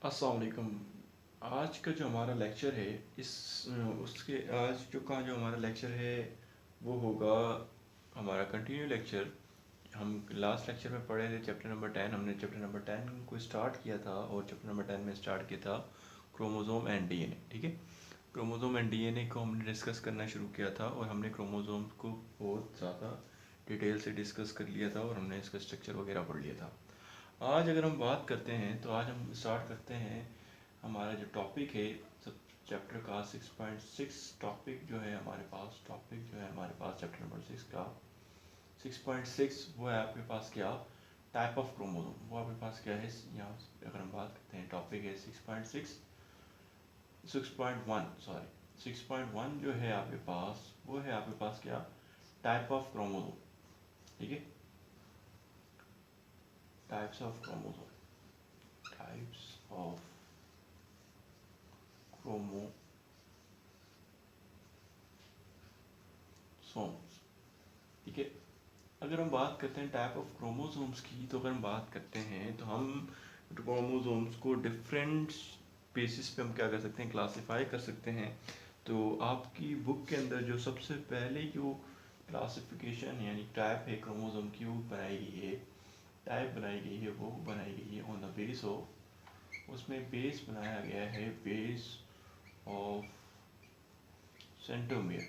अस्सलाम वालेकुम। आज का जो हमारा लेक्चर है इस उसके आज जो हमारा लेक्चर है वो होगा हमारा कंटिन्यू लेक्चर। हम लास्ट लेक्चर में पढ़े थे चैप्टर नंबर 10। हमने चैप्टर नंबर 10 को स्टार्ट किया था और चैप्टर नंबर 10 में स्टार्ट किया था क्रोमोसोम एंड डीएनए। ठीक है, क्रोमोसोम एंड डीएनए को हमने डिस्कस करना शुरू किया था और हमने क्रोमोसोम को बहुत ज़्यादा डिटेल से डिस्कस कर लिया था और हमने इसका स्ट्रक्चर वगैरह पढ़ लिया था। आज अगर हम बात करते हैं तो आज हम स्टार्ट करते हैं हमारा जो टॉपिक है सब चैप्टर का 6.6 टॉपिक जो है हमारे पास चैप्टर नंबर 6 का 6.6 वो है आपके पास क्या टाइप ऑफ क्रोमोसोम। वो आपके पास क्या है यहाँ अगर हम बात करते हैं टॉपिक है 6.1 सॉरी 6.1 जो है आपके पास वो है आपके पास क्या टाइप ऑफ क्रोमोसोम। ठीक है, types of chromosome, types of chromosomes. ठीक है, अगर हम बात करते हैं टाइप ऑफ क्रोमोसोम्स की तो अगर हम बात करते हैं तो हम क्रोमोसोम्स को डिफरेंट बेसिस पे हम क्या कर सकते हैं क्लासिफाई कर सकते हैं। तो आपकी बुक के अंदर जो सबसे पहले जो क्लासिफिकेशन यानी टाइप है क्रोमोसोम की वो बनाई गई है, टाइप बनाई गई है, वो बनाई गई है ऑन द बेस ऑफ, उसमें बेस बनाया गया है बेस ऑफ सेंट्रोमियर।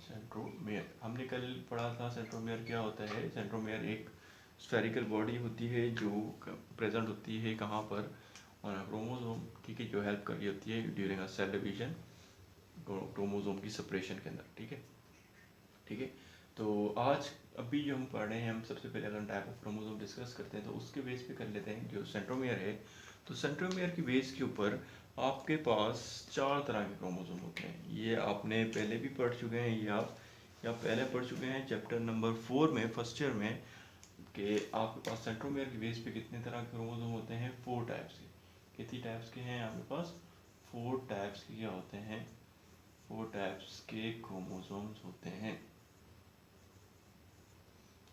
सेंट्रोमियर हमने कल पढ़ा था। सेंट्रोमियर क्या होता है? सेंट्रोमियर एक स्फेरिकल बॉडी होती है जो प्रेजेंट होती है कहाँ पर, ऑन क्रोमोसोम। ठीक है, जो हेल्प कर रही होती है during a cell division chromosome की सेपरेशन के अंदर। ठीक है, ठीक है। तो आज अभी जो हम पढ़ रहे हैं हम सबसे पहले अगर टाइप ऑफ क्रोमोसोम डिस्कस करते हैं तो उसके बेस पे कर लेते हैं जो सेंट्रोमियर है। तो सेंट्रोमियर की बेस के ऊपर आपके पास चार तरह के क्रोमोसोम होते हैं। ये आपने पहले भी पढ़ चुके हैं, ये आप या पहले पढ़ चुके हैं चैप्टर नंबर 4 में फर्स्ट ईयर में कि आपके पास सेंट्रोमियर की बेस पे कितने तरह के क्रोमोसोम होते हैं? 4 टाइप्स के। कितनी टाइप्स के हैं आपके पास? 4 टाइप्स के क्या होते हैं? 4 टाइप्स के क्रोमोसोम्स होते हैं।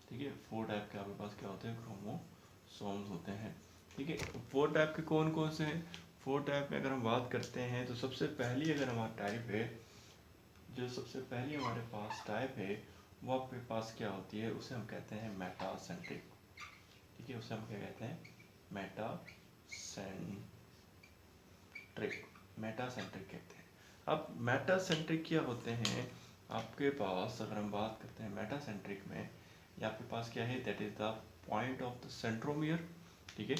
ठीक है, 4 टाइप के आपके पास क्या होते हैं? क्रोमोसोम्स होते हैं। ठीक है, 4 टाइप के कौन कौन से हैं? 4 टाइप में अगर हम बात करते हैं तो सबसे पहली अगर हमारा टाइप है, जो सबसे पहली हमारे पास टाइप है वो आपके पास क्या होती है? उसे हम कहते हैं मेटासेंट्रिक। ठीक है, उसे हम क्या कहते हैं? मेटासेंट्रिक। मेटासेंट्रिक कहते हैं। अब मेटासेंट्रिक क्या होते हैं आपके पास? अगर हम बात करते हैं मेटासेंट्रिक में, ये आपके पास क्या है? That is the point of the centromere. ठीक है,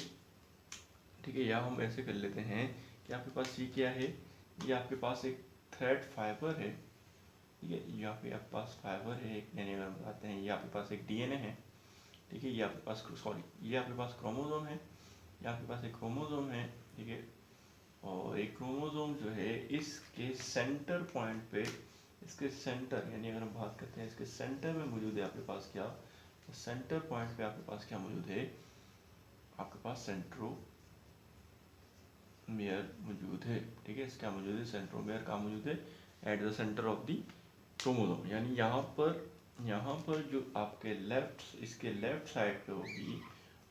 ठीक है, या हम ऐसे कर लेते हैं कि आपके पास ये क्या है? ये आपके पास एक थ्रेड फाइबर है। ठीक है, यहाँ पे आपके पास फाइबर है एक, यानी अगर हम बताते हैं ये आपके पास एक डीएनए है। ठीक है, ये आपके पास सॉरी ये आपके पास क्रोमोसोम है, ये आपके पास एक क्रोमोसोम है। ठीक है, और एक क्रोमोसोम जो है इसके सेंटर पॉइंट पे, इसके सेंटर यानी अगर हम बात करते हैं इसके सेंटर में मौजूद है आपके पास क्या? सेंटर पॉइंट पे आपके पास क्या मौजूद है? आपके पास सेंट्रोमियर मौजूद है। ठीक है, इसका मौजूद है? सेंट्रोमियर का मौजूद है at the centre of the chromosome, यानी यहाँ पर जो आपके लेफ्ट, इसके लेफ्ट साइड पे होगी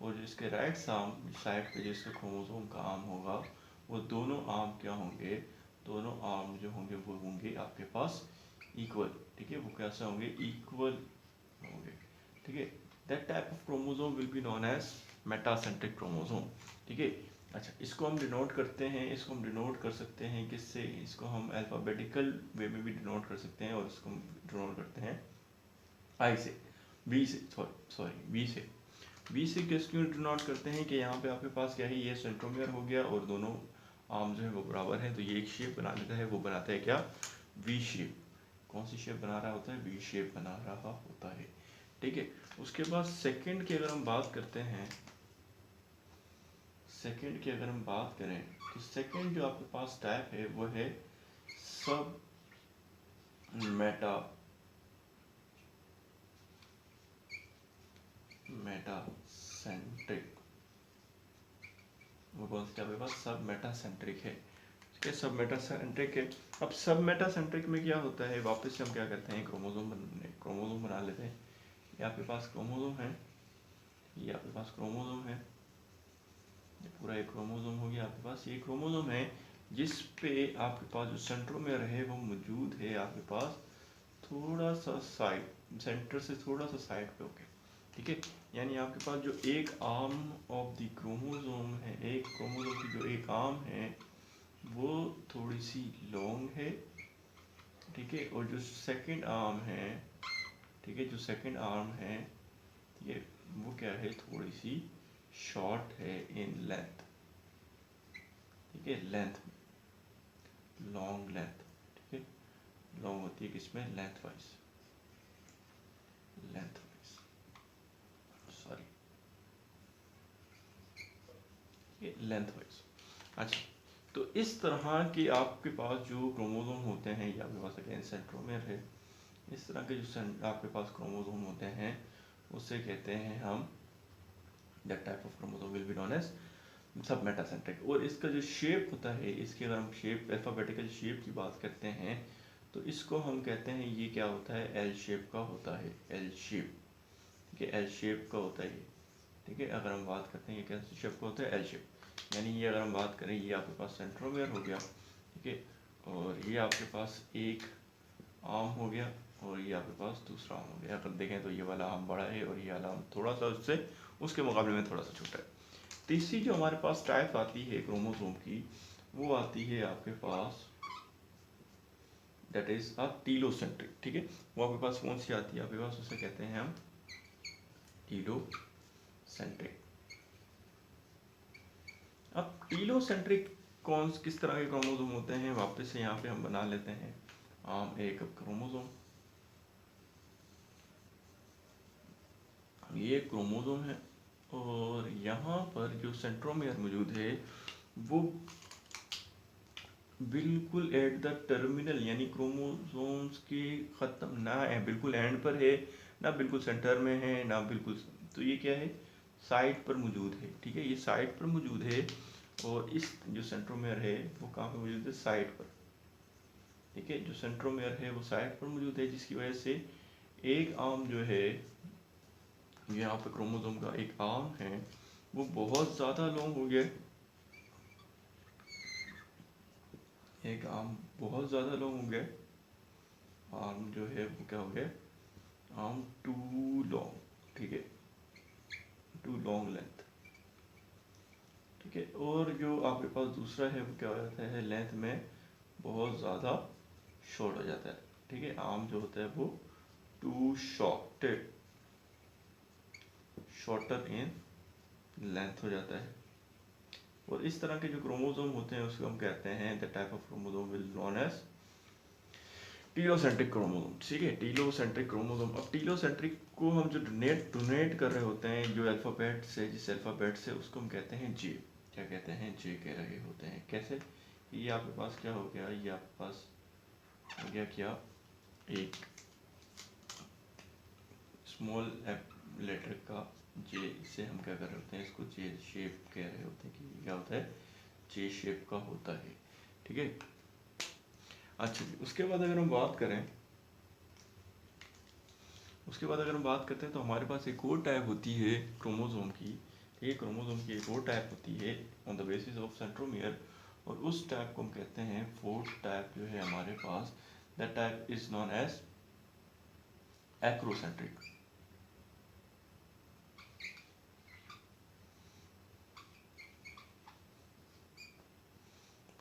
और जो इसके राइट साइड पे जो इसके क्रोमोसोम का आर्म होगा वो दोनों आर्म क्या होंगे? दोनों आर्म जो होंगे वो होंगे आपके पास इक्वल। ठीक है, वो कैसे होंगे? इक्वल होंगे। ठीक है, that type of chromosome will be known as metacentric chromosome. ठीक है, अच्छा, इसको हम डिनोट करते हैं, इसको हम डिनोट कर सकते हैं किससे? इसको हम अल्फ़ाबेटिकल वे में भी डिनोट कर सकते हैं और इसको हम डिनोट करते हैं आई से, बी से, सॉरी बी से किस क्यों डिनोट करते हैं कि यहाँ पे आपके पास क्या है? ये सेंट्रोमियर हो गया और दोनों आर्म जो है वो बराबर है, तो ये एक शेप बना देता है। वो बनाता है क्या? V shape. कौन सी शेप बना रहा होता है? वी शेप बना रहा होता है। ठीक है, उसके बाद सेकंड की अगर हम बात करते हैं, सेकंड की अगर हम बात करें तो सेकंड जो आपके पास टाइप है वो है सब मेटासेंट्रिक। वो कौन सा आपके पास? सब मेटासेंट्रिक है। ठीक है, सब मेटासेंट्रिक है। अब सब मेटासेंट्रिक में क्या होता है? वापस से हम क्या करते हैं? क्रोमोसोम बना लेते हैं। ये आपके पास क्रोमोसोम है, ये आपके पास क्रोमोसोम है, पूरा एक क्रोमोसोम हो गया आपके पास। ये क्रोमोसोम है जिस पे आपके पास जो सेंट्रोमियर है वो मौजूद है आपके पास थोड़ा सा साइड, सेंटर से थोड़ा सा साइड पे होके, ठीक है। यानी आपके पास जो एक आर्म ऑफ द क्रोमोसोम है, एक क्रोमोसोम की जो एक आर्म है वो थोड़ी सी लॉन्ग है, ठीक है। और जो सेकंड आर्म है, ठीक है, जो सेकंड आर्म है ये वो क्या है, थोड़ी सी शॉर्ट है इन लेंथ, ठीक है, लेंथ में, लॉन्ग लेंथ, ठीक है। लॉन्ग होती है किसमें, length wise, length wise, sorry, ये लेंथ वाइज। अच्छा, तो इस तरह के आपके पास जो क्रोमोसोम होते हैं, या आपके पास अगेन सेंट्रोमियर है, इस तरह के जो आपके पास क्रोमोसोम होते हैं उसे कहते हैं हम, that type of chromosome will be known as sub metacentric. और इसका जो शेप होता है, इसकी अगर हम शेप, अल्फ़ाबेटिकल शेप की बात करते हैं तो इसको हम कहते हैं, ये क्या होता है, एल शेप का होता है, एल शेप, ठीक है, एल शेप का होता है ये, ठीक है। अगर हम बात करते हैं ये कैसे शेप का होता है, एल शेप। यानी ये अगर हम बात करें, ये आपके पास सेंट्रोमियर हो गया, ठीक है, और ये आपके पास एक आर्म हो गया, और ये आपके पास दूसरा आर्म हो गया। अगर देखें तो ये वाला आर्म बड़ा है और ये वाला आर्म थोड़ा सा उससे, उसके मुकाबले में थोड़ा सा छोटा है। तीसरी जो हमारे पास टाइप आती है क्रोमोसोम की, वो आती है आपके पास, दैट इज अ टीलोसेंट्रिक, ठीक है। वो आपके पास कौन सी आती है आपके पास, उसे कहते हैं हम टीलोसेंट्रिक। अब टीलोसेंट्रिक कौन किस तरह के क्रोमोसोम होते हैं, वापस से यहाँ पे हम बना लेते हैं आम एक क्रोमोसोम। ये क्रोमोसोम है और यहाँ पर जो सेंट्रोमियर मौजूद है वो बिल्कुल एट द टर्मिनल, यानी क्रोमोसोम्स के ख़त्म ना है, बिल्कुल एंड पर है ना, बिल्कुल सेंटर में है ना, बिल्कुल, तो ये क्या है, साइड पर मौजूद है, ठीक है, ये साइड पर मौजूद है। और इस जो सेंट्रोमियर है वो कहाँ पे मौजूद है, साइड पर, ठीक है, जो सेंट्रोमियर है वो साइड पर मौजूद है, जिसकी वजह से एक आर्म जो है, यहाँ पे क्रोमोसोम का एक आर्म है वो बहुत ज़्यादा लॉन्ग हो गया, एक आर्म बहुत ज़्यादा लॉन्ग हो गया, आर्म जो है वो क्या हो गया, आर्म टू लॉन्ग, ठीक है, टू लॉन्ग लेंथ, ठीक है। और जो आपके पास दूसरा है वो क्या हो जाता है, लेंथ में बहुत ज़्यादा शॉर्ट हो जाता है, ठीक है। आर्म जो होता है वो too shorted, shorter in length हो जाता है। और इस तरह के जो क्रोमोसोम होते हैं उसको हम कहते हैं, the type of chromosome will known as telocentric chromosome, ठीक है, टीलोसेंट्रिक क्रोमोसोम। अब टीलोसेंट्रिक को हम जो डोनेट कर रहे होते हैं, जो अल्फ़ाबेट से, जिस अल्फ़ाबेट से, उसको हम कहते हैं जे, क्या कहते हैं, जे कह रहे होते हैं। कैसे, ये आपके पास क्या हो गया, ये आपके पास हो गया क्या, एक स्मॉल लेटर का जे, से हम क्या कर रहे होते हैं, इसको जे शेप कह रहे होते हैं कि क्या होता है, जे शेप का होता है, ठीक है। अच्छा जी, उसके बाद अगर हम बात करें, उसके बाद अगर हम बात करते हैं तो हमारे पास एक और टाइप होती है क्रोमोसोम की, ठीक है, क्रोमोसोम की एक और टाइप होती है on the basis of centromere, और उस टाइप को हम कहते हैं फोर्थ टाइप जो है हमारे पास, that type is known as acrocentric.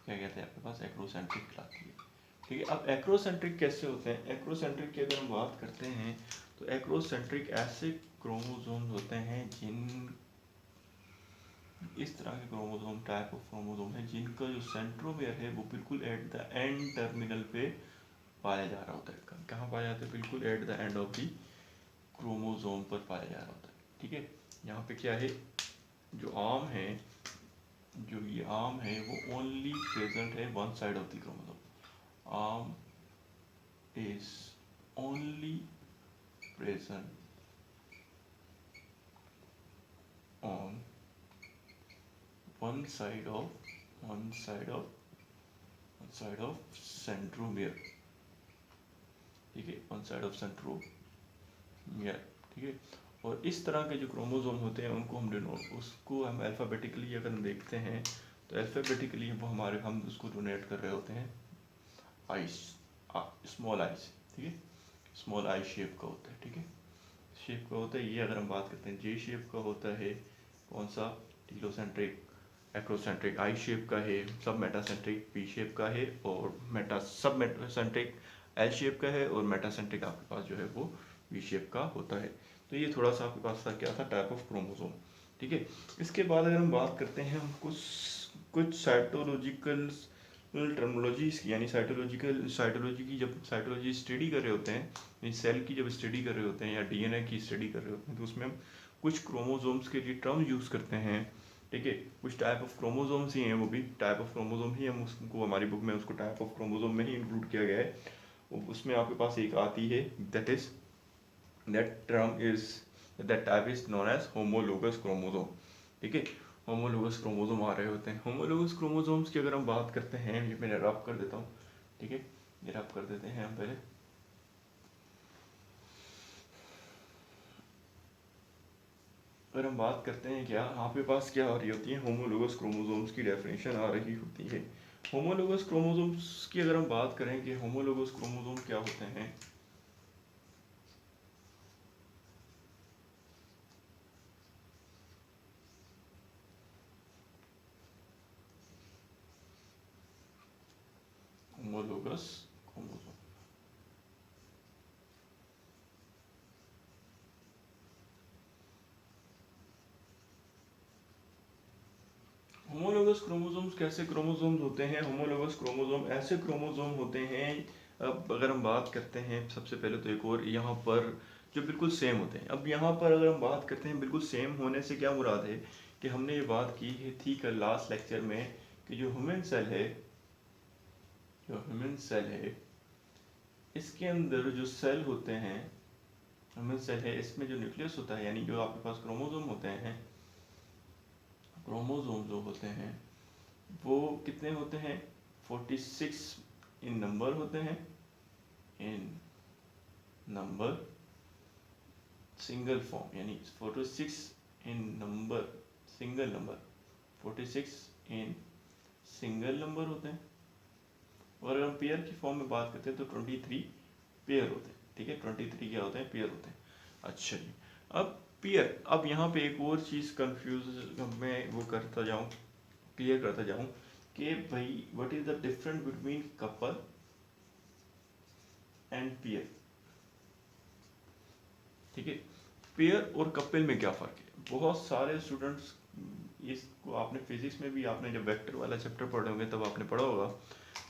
क्या कहते हैं, आपके पास एक्रोसेंट्रिक कहलाती है, ठीक है। अब एक्रोसेंट्रिक कैसे होते हैं, एक्रोसेंट्रिक की अगर हम बात करते हैं तो एक्रोसेंट्रिक ऐसे क्रोमोसोम्स होते हैं जिन, इस तरह के क्रोमोसोम, टाइप ऑफ क्रोमोसोम है जिनका जो सेंट्रोमियर है वो बिल्कुल एट द एंड टर्मिनल पे पाया जा रहा होता है। कहाँ पाया जाता है, बिल्कुल at the end of the chromosome पर पाया जा रहा होता है, ठीक है। यहाँ पे क्या है, जो आर्म है, जो ये आर्म है वो ओनली प्रेजेंट है one side of the chromosome, arm is only present on one side of one side of one side of centromere, ठीक है, वन साइड ऑफ सेंट्रोमियर, ठीक है। और इस तरह के जो क्रोमोसोम होते हैं उनको उसको हम अल्फ़ाबेटिकली अगर हम देखते हैं तो अल्फ़ाबेटिकली हम उसको डोनेट कर रहे होते हैं आइस, स्मॉल आइस, ठीक है, स्मॉल आई शेप का होता है, ठीक है, शेप का होता है ये। अगर हम बात करते हैं जे शेप का होता है कौन सा, टीलोसेंट्रिक, एक्रोसेंट्रिक आई शेप का है, सब मेटासेंट्रिक पी शेप का है, और सब मेटासेंट्रिक एल शेप का है, और मेटासेंट्रिक आपके पास जो है वो वी शेप का होता है। तो ये थोड़ा सा आपके पास था क्या था, टाइप ऑफ क्रोमोसोम, ठीक है। इसके बाद अगर हम बात करते हैं हम कुछ साइटोलॉजिकल टर्मिनोलॉजीज की, यानी साइटोलॉजी की, जब साइटोलॉजी स्टडी कर रहे होते हैं, यानी सेल की जब स्टडी कर रहे होते हैं या डीएनए की स्टडी कर रहे होते हैं, तो उसमें हम कुछ क्रोमोसोम्स के लिए टर्म यूज़ करते हैं, ठीक है। कुछ टाइप ऑफ क्रोमोसोम्स ही हैं, वो भी टाइप ऑफ क्रोमोसोम ही, हम उसको हमारी बुक में उसको टाइप ऑफ क्रोमोसोम में ही इंक्लूड किया गया है। उसमें आपके पास एक आती है that type is known as homologous chromosome, ठीक है। होमोलोगस क्रोमोसोम आ रहे होते हैं। होमोलोगस क्रोमोसोम्स की अगर हम बात करते हैं, ये मैं रब कर देता हूँ, ठीक है, ये रब कर देते हैं हम पहले। अगर हम बात करते हैं क्या आपके पास क्या आ रही होती है, होमोलोगस क्रोमोसोम्स की डेफिनेशन आ रही होती है। होमोलोगस क्रोमोसोम्स की अगर हम बात करें कि होमोलोगस क्रोमोसोम क्या होते हैं, होमोलोगस क्रोमोसोम, होमोलोगस क्रोमोसोम्स कैसे क्रोमोसोम्स होते हैं। होमोलोगस क्रोमोसोम ऐसे क्रोमोसोम होते हैं, अब अगर हम बात करते हैं सबसे पहले तो एक और यहाँ पर जो बिल्कुल सेम होते हैं। अब यहाँ पर अगर हम बात करते हैं बिल्कुल सेम होने से क्या मुराद है कि हमने ये बात की है थी कल लास्ट लेक्चर में कि जो ह्यूमन सेल है इसके अंदर जो सेल होते हैं, ह्यूमन सेल है, इसमें जो न्यूक्लियस होता है, यानी जो आपके पास क्रोमोसोम होते हैं, क्रोमोसोम जो होते हैं वो कितने होते हैं, 46 इन नंबर होते हैं, इन नंबर सिंगल फॉर्म, यानी 46 in number single number, 46 in single number होते हैं। और अगर हम पेयर की फॉर्म में बात करते हैं तो 23 पेयर होते हैं, ठीक है, 23 क्या होते हैं, पेयर होते हैं। अच्छा जी, अब पेयर, अब यहाँ पे एक और चीज़ कंफ्यूज मैं वो करता जाऊँ, क्लियर करता जाऊँ कि भाई what is the difference between couple and pair, ठीक है। पेयर और कपल में क्या फ़र्क है, बहुत सारे स्टूडेंट्स इसको आपने फिजिक्स में भी आपने जब वेक्टर वाला चैप्टर पढ़े होंगे तब आपने पढ़ा होगा,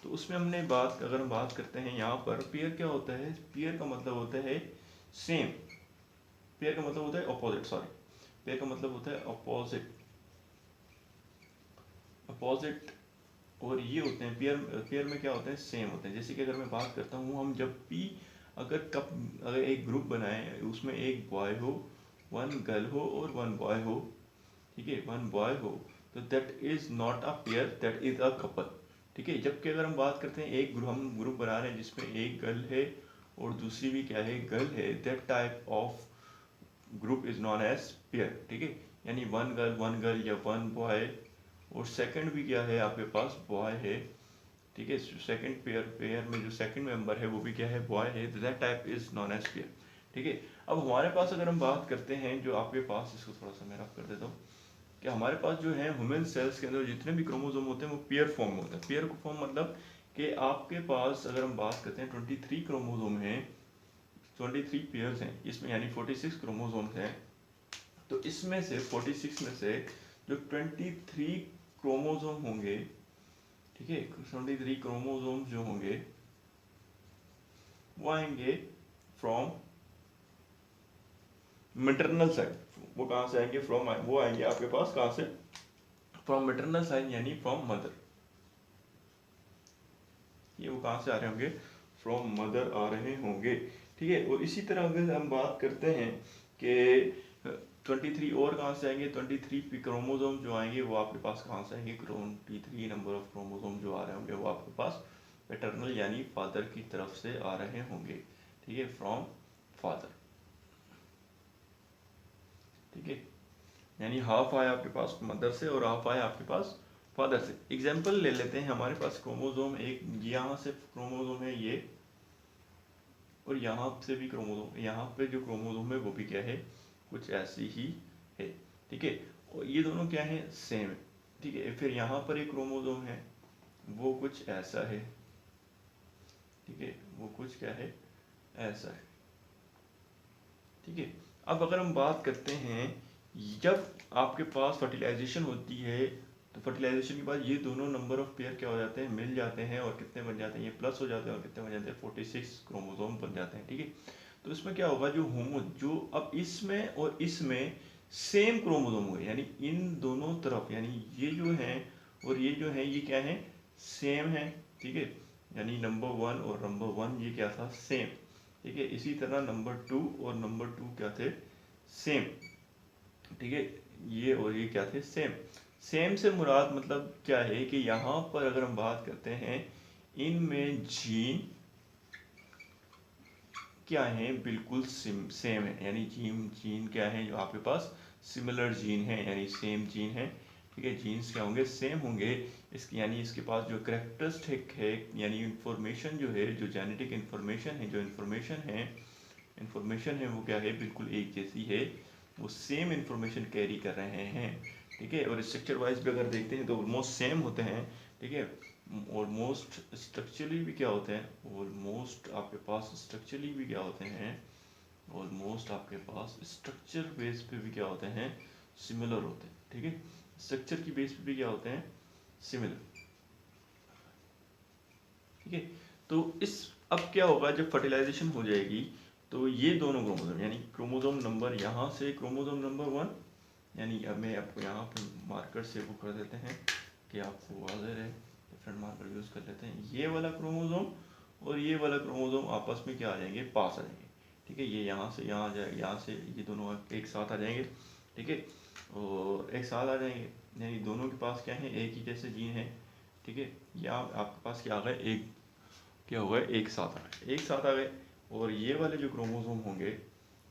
तो उसमें हमने अगर हम बात करते हैं यहाँ पर पेयर क्या होता है, पेयर का मतलब होता है सेम, पेयर का मतलब होता है अपोजिट, सॉरी, पेयर का मतलब होता है अपोजिट, अपोजिट, और ये होते हैं पेयर, पेयर में क्या होते हैं, सेम होते हैं। जैसे कि अगर मैं बात करता हूँ, हम जब भी अगर एक ग्रुप बनाए उसमें एक बॉय हो, वन गर्ल हो और वन बॉय हो, ठीक है, वन बॉय हो, तो that is not a pair, that is a couple, ठीक है। जबकि अगर हम बात करते हैं हम ग्रुप बना रहे हैं जिसमें एक गर्ल है और दूसरी भी क्या है, गर्ल है, that type of group is known as pair, ठीक है। यानी वन गर्ल या वन बॉय, और सेकंड भी क्या है आपके पास, बॉय है, ठीक है। सेकंड पेयर में जो सेकंड मेंबर है वो भी क्या है, बॉय है, that type is known as pair, ठीक है। अब हमारे पास अगर हम बात करते हैं जो आपके पास, इसको थोड़ा सा मैं रफ कर देता हूँ कि हमारे पास जो है ह्यूमन सेल्स के अंदर जितने भी क्रोमोसोम होते हैं वो पेयर फॉर्म में होते हैं। पेयर फॉर्म मतलब कि आपके पास अगर हम बात करते हैं 23 क्रोमोसोम हैं, 23 पेयर्स हैं इसमें, यानी 46 क्रोमोसोम्स हैं, तो इसमें से 46 में से जो 23 क्रोमोसोम होंगे, ठीक है, 23 क्रोमोसोम जो होंगे वो आएंगे फ्रॉम मैटरनल साइड। वो कहाँ से आएंगे, वो आएंगे आपके पास कहाँ से, फ्रॉम मैटरनल साइड, यानी फ्रॉम मदर। ये वो कहाँ से आ रहे होंगे, फ्रॉम मदर आ रहे होंगे, ठीक है। और इसी तरह अगर हम बात करते हैं कि 23 और कहाँ से आएंगे, 23 क्रोमोसोम जो आएंगे वो आपके पास कहाँ से आएंगे, 23 नंबर ऑफ क्रोमोसोम जो आ रहे होंगे वो आपके पास पैटर्नल यानी फादर की तरफ से आ रहे होंगे, ठीक है, फ्रॉम फादर। ठीक है, यानी हाफ आया आपके पास मदर से और हाफ आया आपके पास फादर से। एग्जाम्पल ले लेते हैं, हमारे पास क्रोमोसोम एक यहाँ से क्रोमोसोम है ये, और यहाँ से भी क्रोमोसोम, यहाँ पे जो क्रोमोसोम है वो भी क्या है, कुछ ऐसी ही है। ठीक है, और ये दोनों क्या है, सेम है। ठीक है, फिर यहाँ पर एक क्रोमोसोम है, वो कुछ ऐसा है। ठीक है, वो कुछ क्या है, ऐसा है। ठीक है, अब अगर हम बात करते हैं, जब आपके पास फर्टिलाइजेशन होती है, तो फर्टिलाइजेशन के बाद ये दोनों नंबर ऑफ पेयर क्या हो जाते हैं, मिल जाते हैं, और कितने बन जाते हैं, ये प्लस हो जाते हैं, और कितने बन जाते हैं, 46 क्रोमोसोम बन जाते हैं। ठीक है, तो इसमें क्या होगा, जो अब इसमें और इसमें सेम क्रोमोसोम हुए, यानी इन दोनों तरफ, यानी ये जो है और ये जो है, ये क्या है, सेम है। ठीक है, यानी नंबर 1 और नंबर 1 ये क्या था, सेम। ठीक है, इसी तरह नंबर 2 और नंबर 2 क्या थे, सेम। ठीक है, ये और ये क्या थे, सेम। सेम से मुराद मतलब क्या है कि यहाँ पर अगर हम बात करते हैं, इनमें जीन क्या है, बिल्कुल सेम है, यानी जीन जीन क्या है, जो आपके पास सिमिलर जीन है, यानी सेम जीन है। ठीक है, जीन्स क्या होंगे, सेम होंगे। इसकी यानी इसके पास जो करेक्टरिस्टिक है, यानी इंफॉर्मेशन जो है, जो जेनेटिक इंफॉर्मेशन है, जो इंफॉर्मेशन है वो क्या है, बिल्कुल एक जैसी है, वो सेम इंफॉर्मेशन कैरी कर रहे हैं। ठीक है, और स्ट्रक्चर वाइज भी अगर देखते हैं तो ऑलमोस्ट सेम होते हैं। ठीक है, ऑलमोस्ट स्ट्रक्चरली भी क्या होते हैं, ऑलमोस्ट आपके पास स्ट्रक्चरली भी क्या होते हैं, ऑलमोस्ट आपके पास स्ट्रक्चर बेस पे भी क्या होते हैं, सिमिलर होते हैं। ठीक है, स्ट्रक्चर की बेस पे भी क्या होते हैं, सिमिलर। ठीक है, तो इस अब क्या होगा, जब फर्टिलाइजेशन हो जाएगी, तो ये दोनों क्रोमोसोम, यानी क्रोमोसोम नंबर यहाँ से क्रोमोसोम नंबर 1, यानी अब मैं आपको यहाँ पर मार्कर से वो कर देते हैं कि आपको वाज़ेह रहे, डिफरेंट मार्कर यूज़ कर लेते हैं। ये वाला क्रोमोसोम और ये वाला क्रोमोसोम आपस में क्या आ जाएंगे, पास आ जाएंगे। ठीक है, ये यहाँ से यहाँ आ जाए, यहाँ से ये दोनों एक साथ आ जाएंगे। ठीक है, और एक साथ आ जाएंगे, यानी दोनों के पास क्या है, एक ही जैसे जीन है। ठीक है, या आपके पास क्या आ गए, एक क्या हुआ है, एक साथ आ गए, एक साथ आ गए। और ये वाले जो क्रोमोसोम होंगे,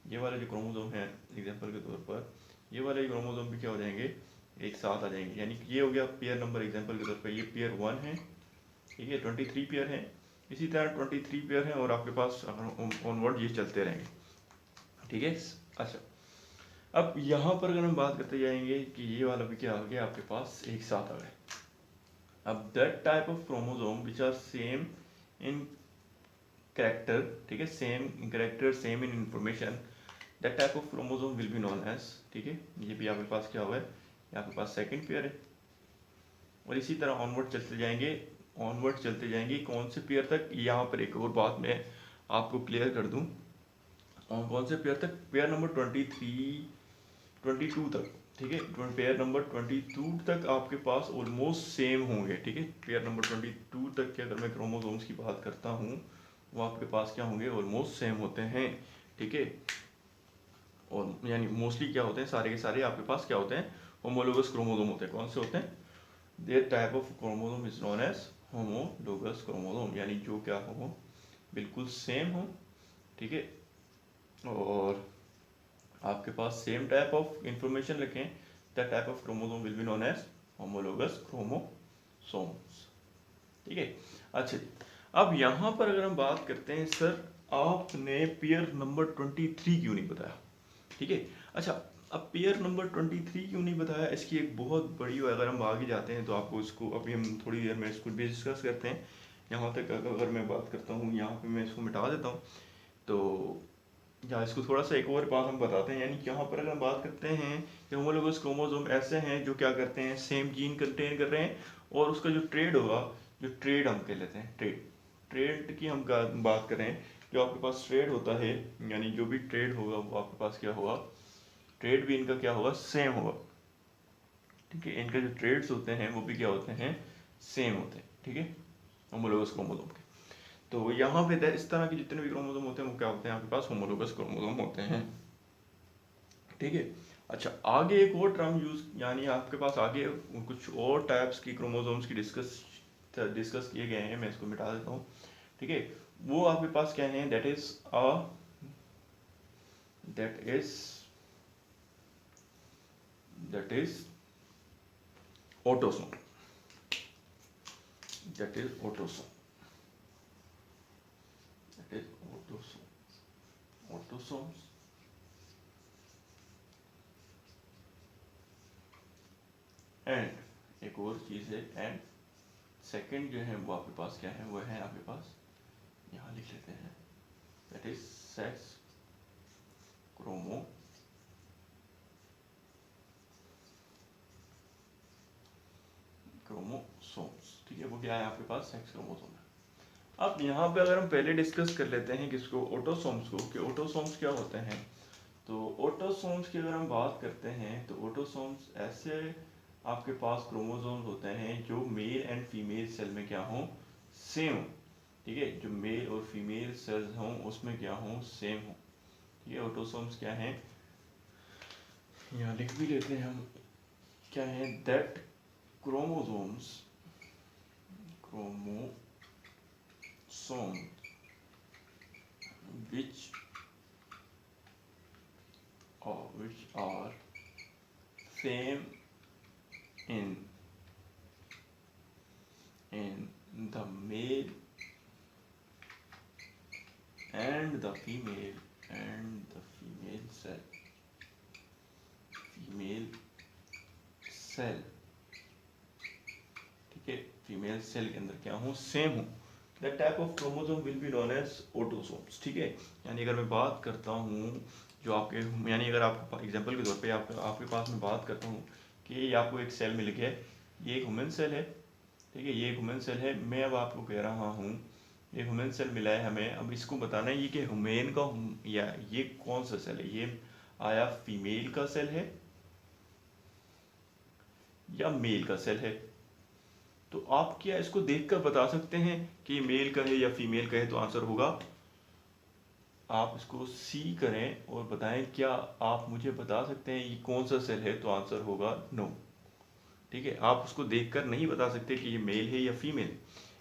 ये वाले जो क्रोमोसोम हैं, एग्जांपल के तौर पर ये वाले क्रोमोसोम भी क्या हो जाएंगे, एक साथ आ जाएंगे। यानी कि ये हो गया पेयर नंबर, एग्जांपल के तौर पर ये पेयर 1 है। ठीक है, 23 पेयर है, इसी तरह 23 पेयर है, और आपके पास ऑनवर्ड ये चलते रहेंगे। ठीक है, अच्छा, अब यहाँ पर अगर हम बात करते जाएंगे कि ये वाला भी क्या आ गया आपके पास, एक साथ आ गए। अब that type of chromosome which are same in character, ठीक है, same in character, same in information, that type of chromosome will be known as. ठीक है, ये भी आपके पास क्या हुआ है, ये आपके पास सेकंड पेयर है। और इसी तरह ऑनवर्ड चलते जाएंगे, ऑनवर्ड चलते जाएंगे, कौन से पेयर तक, यहाँ पर एक और बात मैं आपको क्लियर कर दूँ, और कौन से पेयर तक, पेयर नंबर 22 तक। ठीक है, पेयर नंबर 22 तक आपके पास ऑलमोस्ट सेम होंगे। ठीक है, पेयर नंबर 22 तक के अगर मैं क्रोमोसोम्स की बात करता हूँ, वो आपके पास क्या होंगे, ऑलमोस्ट सेम होते हैं। ठीक है, और यानी मोस्टली क्या होते हैं, सारे के सारे आपके पास क्या होते हैं, होमोलोगस क्रोमोसोम होते हैं। कौन से होते हैं, there type of chromosome is known as homologous chromosome, यानी जो क्या हो, बिल्कुल सेम हो। ठीक है, और आपके पास सेम टाइप ऑफ इंफॉर्मेशन रखें, that type of chromosome will be known as homologous chromosomes. ठीक है, अच्छा जी, अब यहाँ पर अगर हम बात करते हैं, सर आपने पेयर नंबर 23 क्यों नहीं बताया। ठीक है, अच्छा, अब पेयर नंबर 23 क्यों नहीं बताया, इसकी एक बहुत बड़ी, अगर हम आगे जाते हैं तो आपको इसको, अभी हम थोड़ी देर में इसको भी डिस्कस करते हैं। यहाँ तक अगर मैं बात करता हूँ, यहाँ पे मैं इसको मिटा देता हूँ, तो या इसको थोड़ा सा एक और बात हम बताते हैं। यानी यहाँ पर अगर हम बात करते हैं कि होमोलोगस क्रोमोसोम ऐसे हैं जो क्या करते हैं, सेम जीन कंटेन कर रहे हैं, और उसका जो ट्रेड होगा, जो ट्रेड हम कह लेते हैं, ट्रेड की हम बात करें, जो आपके पास ट्रेड होता है, यानी जो भी ट्रेड होगा वो आपके पास क्या होगा, ट्रेड भी इनका क्या होगा, सेम होगा। ठीक है, इनके जो ट्रेड्स होते हैं वो भी क्या होते हैं, सेम होते हैं। ठीक है, होमोलोगस क्रोमोसोम के। तो यहाँ पे इस तरह के जितने भी क्रोमोसोम होते हैं वो क्या होते हैं, आपके पास होमोलोगस क्रोमोसोम होते हैं। ठीक है, अच्छा, आगे एक और टर्म यूज, यानी आपके पास आगे कुछ और टाइप्स की क्रोमोसोम्स की डिस्कस किए गए हैं, मैं इसको मिटा देता हूँ। ठीक है, वो आपके पास क्या है, that is that is autosome. That is autosome. That is autosome. Autosomes. And एक और चीज़ है, एंड सेकंड जो है वो आपके पास क्या है, वो है आपके पास, यहाँ लिख लेते हैं, दैट इज सेक्स क्रोमोसोम्स। ठीक है, वो क्या है आपके पास, सेक्स क्रोमोसोम है। अब यहाँ पे अगर हम पहले डिस्कस कर लेते हैं किसको, ऑटोसोम्स को, कि ऑटोसोम्स क्या होते हैं। तो ऑटोसोम्स की अगर हम बात करते हैं तो ऑटोसोम्स ऐसे आपके पास क्रोमोसोम्स होते हैं जो मेल एंड फीमेल सेल में क्या हों, सेम हो। ठीक है, जो मेल और फीमेल सेल्स हों उसमें क्या हों, सेम हो। ठीक है, ऑटोसोम्स क्या हैं, यहाँ लिख भी लेते हैं हम, क्या है, that chromosome which are same in the male and the female cell। ठीक है, फीमेल सेल के अंदर क्या हो, सेम हो। That type of chromosome will be known as autosomes. ठीक है, यानी अगर मैं बात करता हूँ जो आपके, यानी अगर आपको एग्जांपल के तौर पे आपके पास मैं बात करता हूँ कि ये आपको एक सेल मिल गया है, ये एक ह्यूमन सेल है। ठीक है, ये एक ह्यूमन सेल है, मैं अब आपको कह रहा हूँ ये ह्यूमन सेल मिला है हमें, अब इसको बताना है ये कि ह्यूमन का या ये कौन सा सेल है, ये आया फीमेल का सेल है या मेल का सेल है। तो आप क्या इसको देखकर बता सकते हैं कि मेल का है या फीमेल का है, तो आंसर होगा, आप इसको सी करें और बताएं क्या आप मुझे बता सकते हैं ये कौन सा सेल है, तो आंसर होगा नो। ठीक है, आप उसको देखकर नहीं बता सकते कि ये मेल है या फीमेल।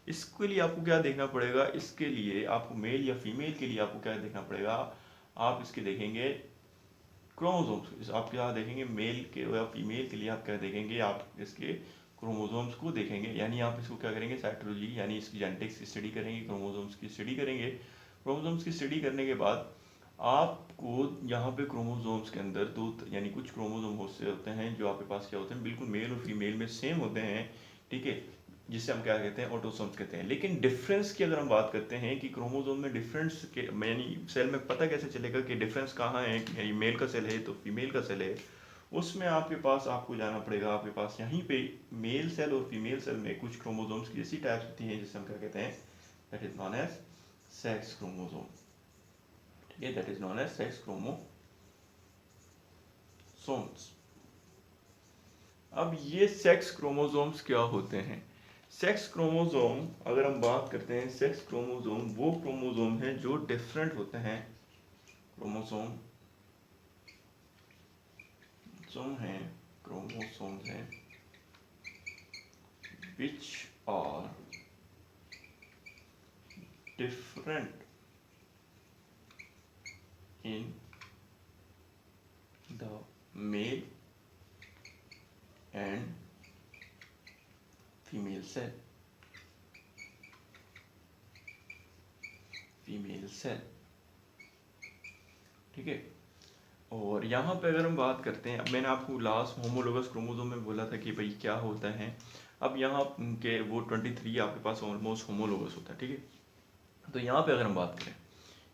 इसके लिए आपको क्या देखना पड़ेगा, इसके लिए आपको मेल या फीमेल के लिए आपको क्या देखना पड़ेगा, आप इसके देखेंगे क्रोमोसोम्स। आप क्या देखेंगे, मेल के या फीमेल के लिए आप क्या देखेंगे, आप इसके क्रोमोसोम्स को देखेंगे। यानी आप इसको क्या करेंगे, साइटोलॉजी यानी इसकी जेनेटिक्स की स्टडी करेंगे, क्रोमोसोम्स की स्टडी करेंगे। क्रोमोसोम्स की स्टडी करने के बाद आपको यहाँ पे क्रोमोसोम्स के अंदर दो यानी कुछ क्रोमोसोम होते हैं जो आपके पास क्या होते हैं, बिल्कुल मेल और फीमेल में सेम होते हैं। ठीक है, जिससे हम क्या कहते हैं, ऑटोसोम्स कहते हैं। लेकिन डिफरेंस की अगर हम बात करते हैं कि क्रोमोसोम में डिफरेंस के यानी सेल में पता कैसे चलेगा कि डिफरेंस कहाँ है, कि मेल का सेल है तो फीमेल का सेल है, उसमें आपके पास आपको जाना पड़ेगा, आपके पास यहीं पे मेल सेल और फीमेल सेल में कुछ क्रोमोसोम्स की ऐसी टाइप्स होती हैं जिससे हम क्या कहते हैं, that is known as sex chromosome. ठीक है, that is known as sex chromosomes. अब ये सेक्स क्रोमोसोम्स क्या होते हैं, सेक्स क्रोमोसोम अगर हम बात करते हैं, सेक्स क्रोमोसोम वो क्रोमोसोम है जो डिफरेंट होते हैं, क्रोमोसोम हैं which are different in the male and female cell। ठीक है, और यहाँ पे अगर हम बात करते हैं, अब मैंने आपको लास्ट होमोलोगस क्रोमोसोम में बोला था कि भाई क्या होता है। अब यहाँ के वो 23 आपके पास ऑलमोस्ट होमोलोगस होता है। ठीक है, तो यहाँ पे अगर हम बात करें,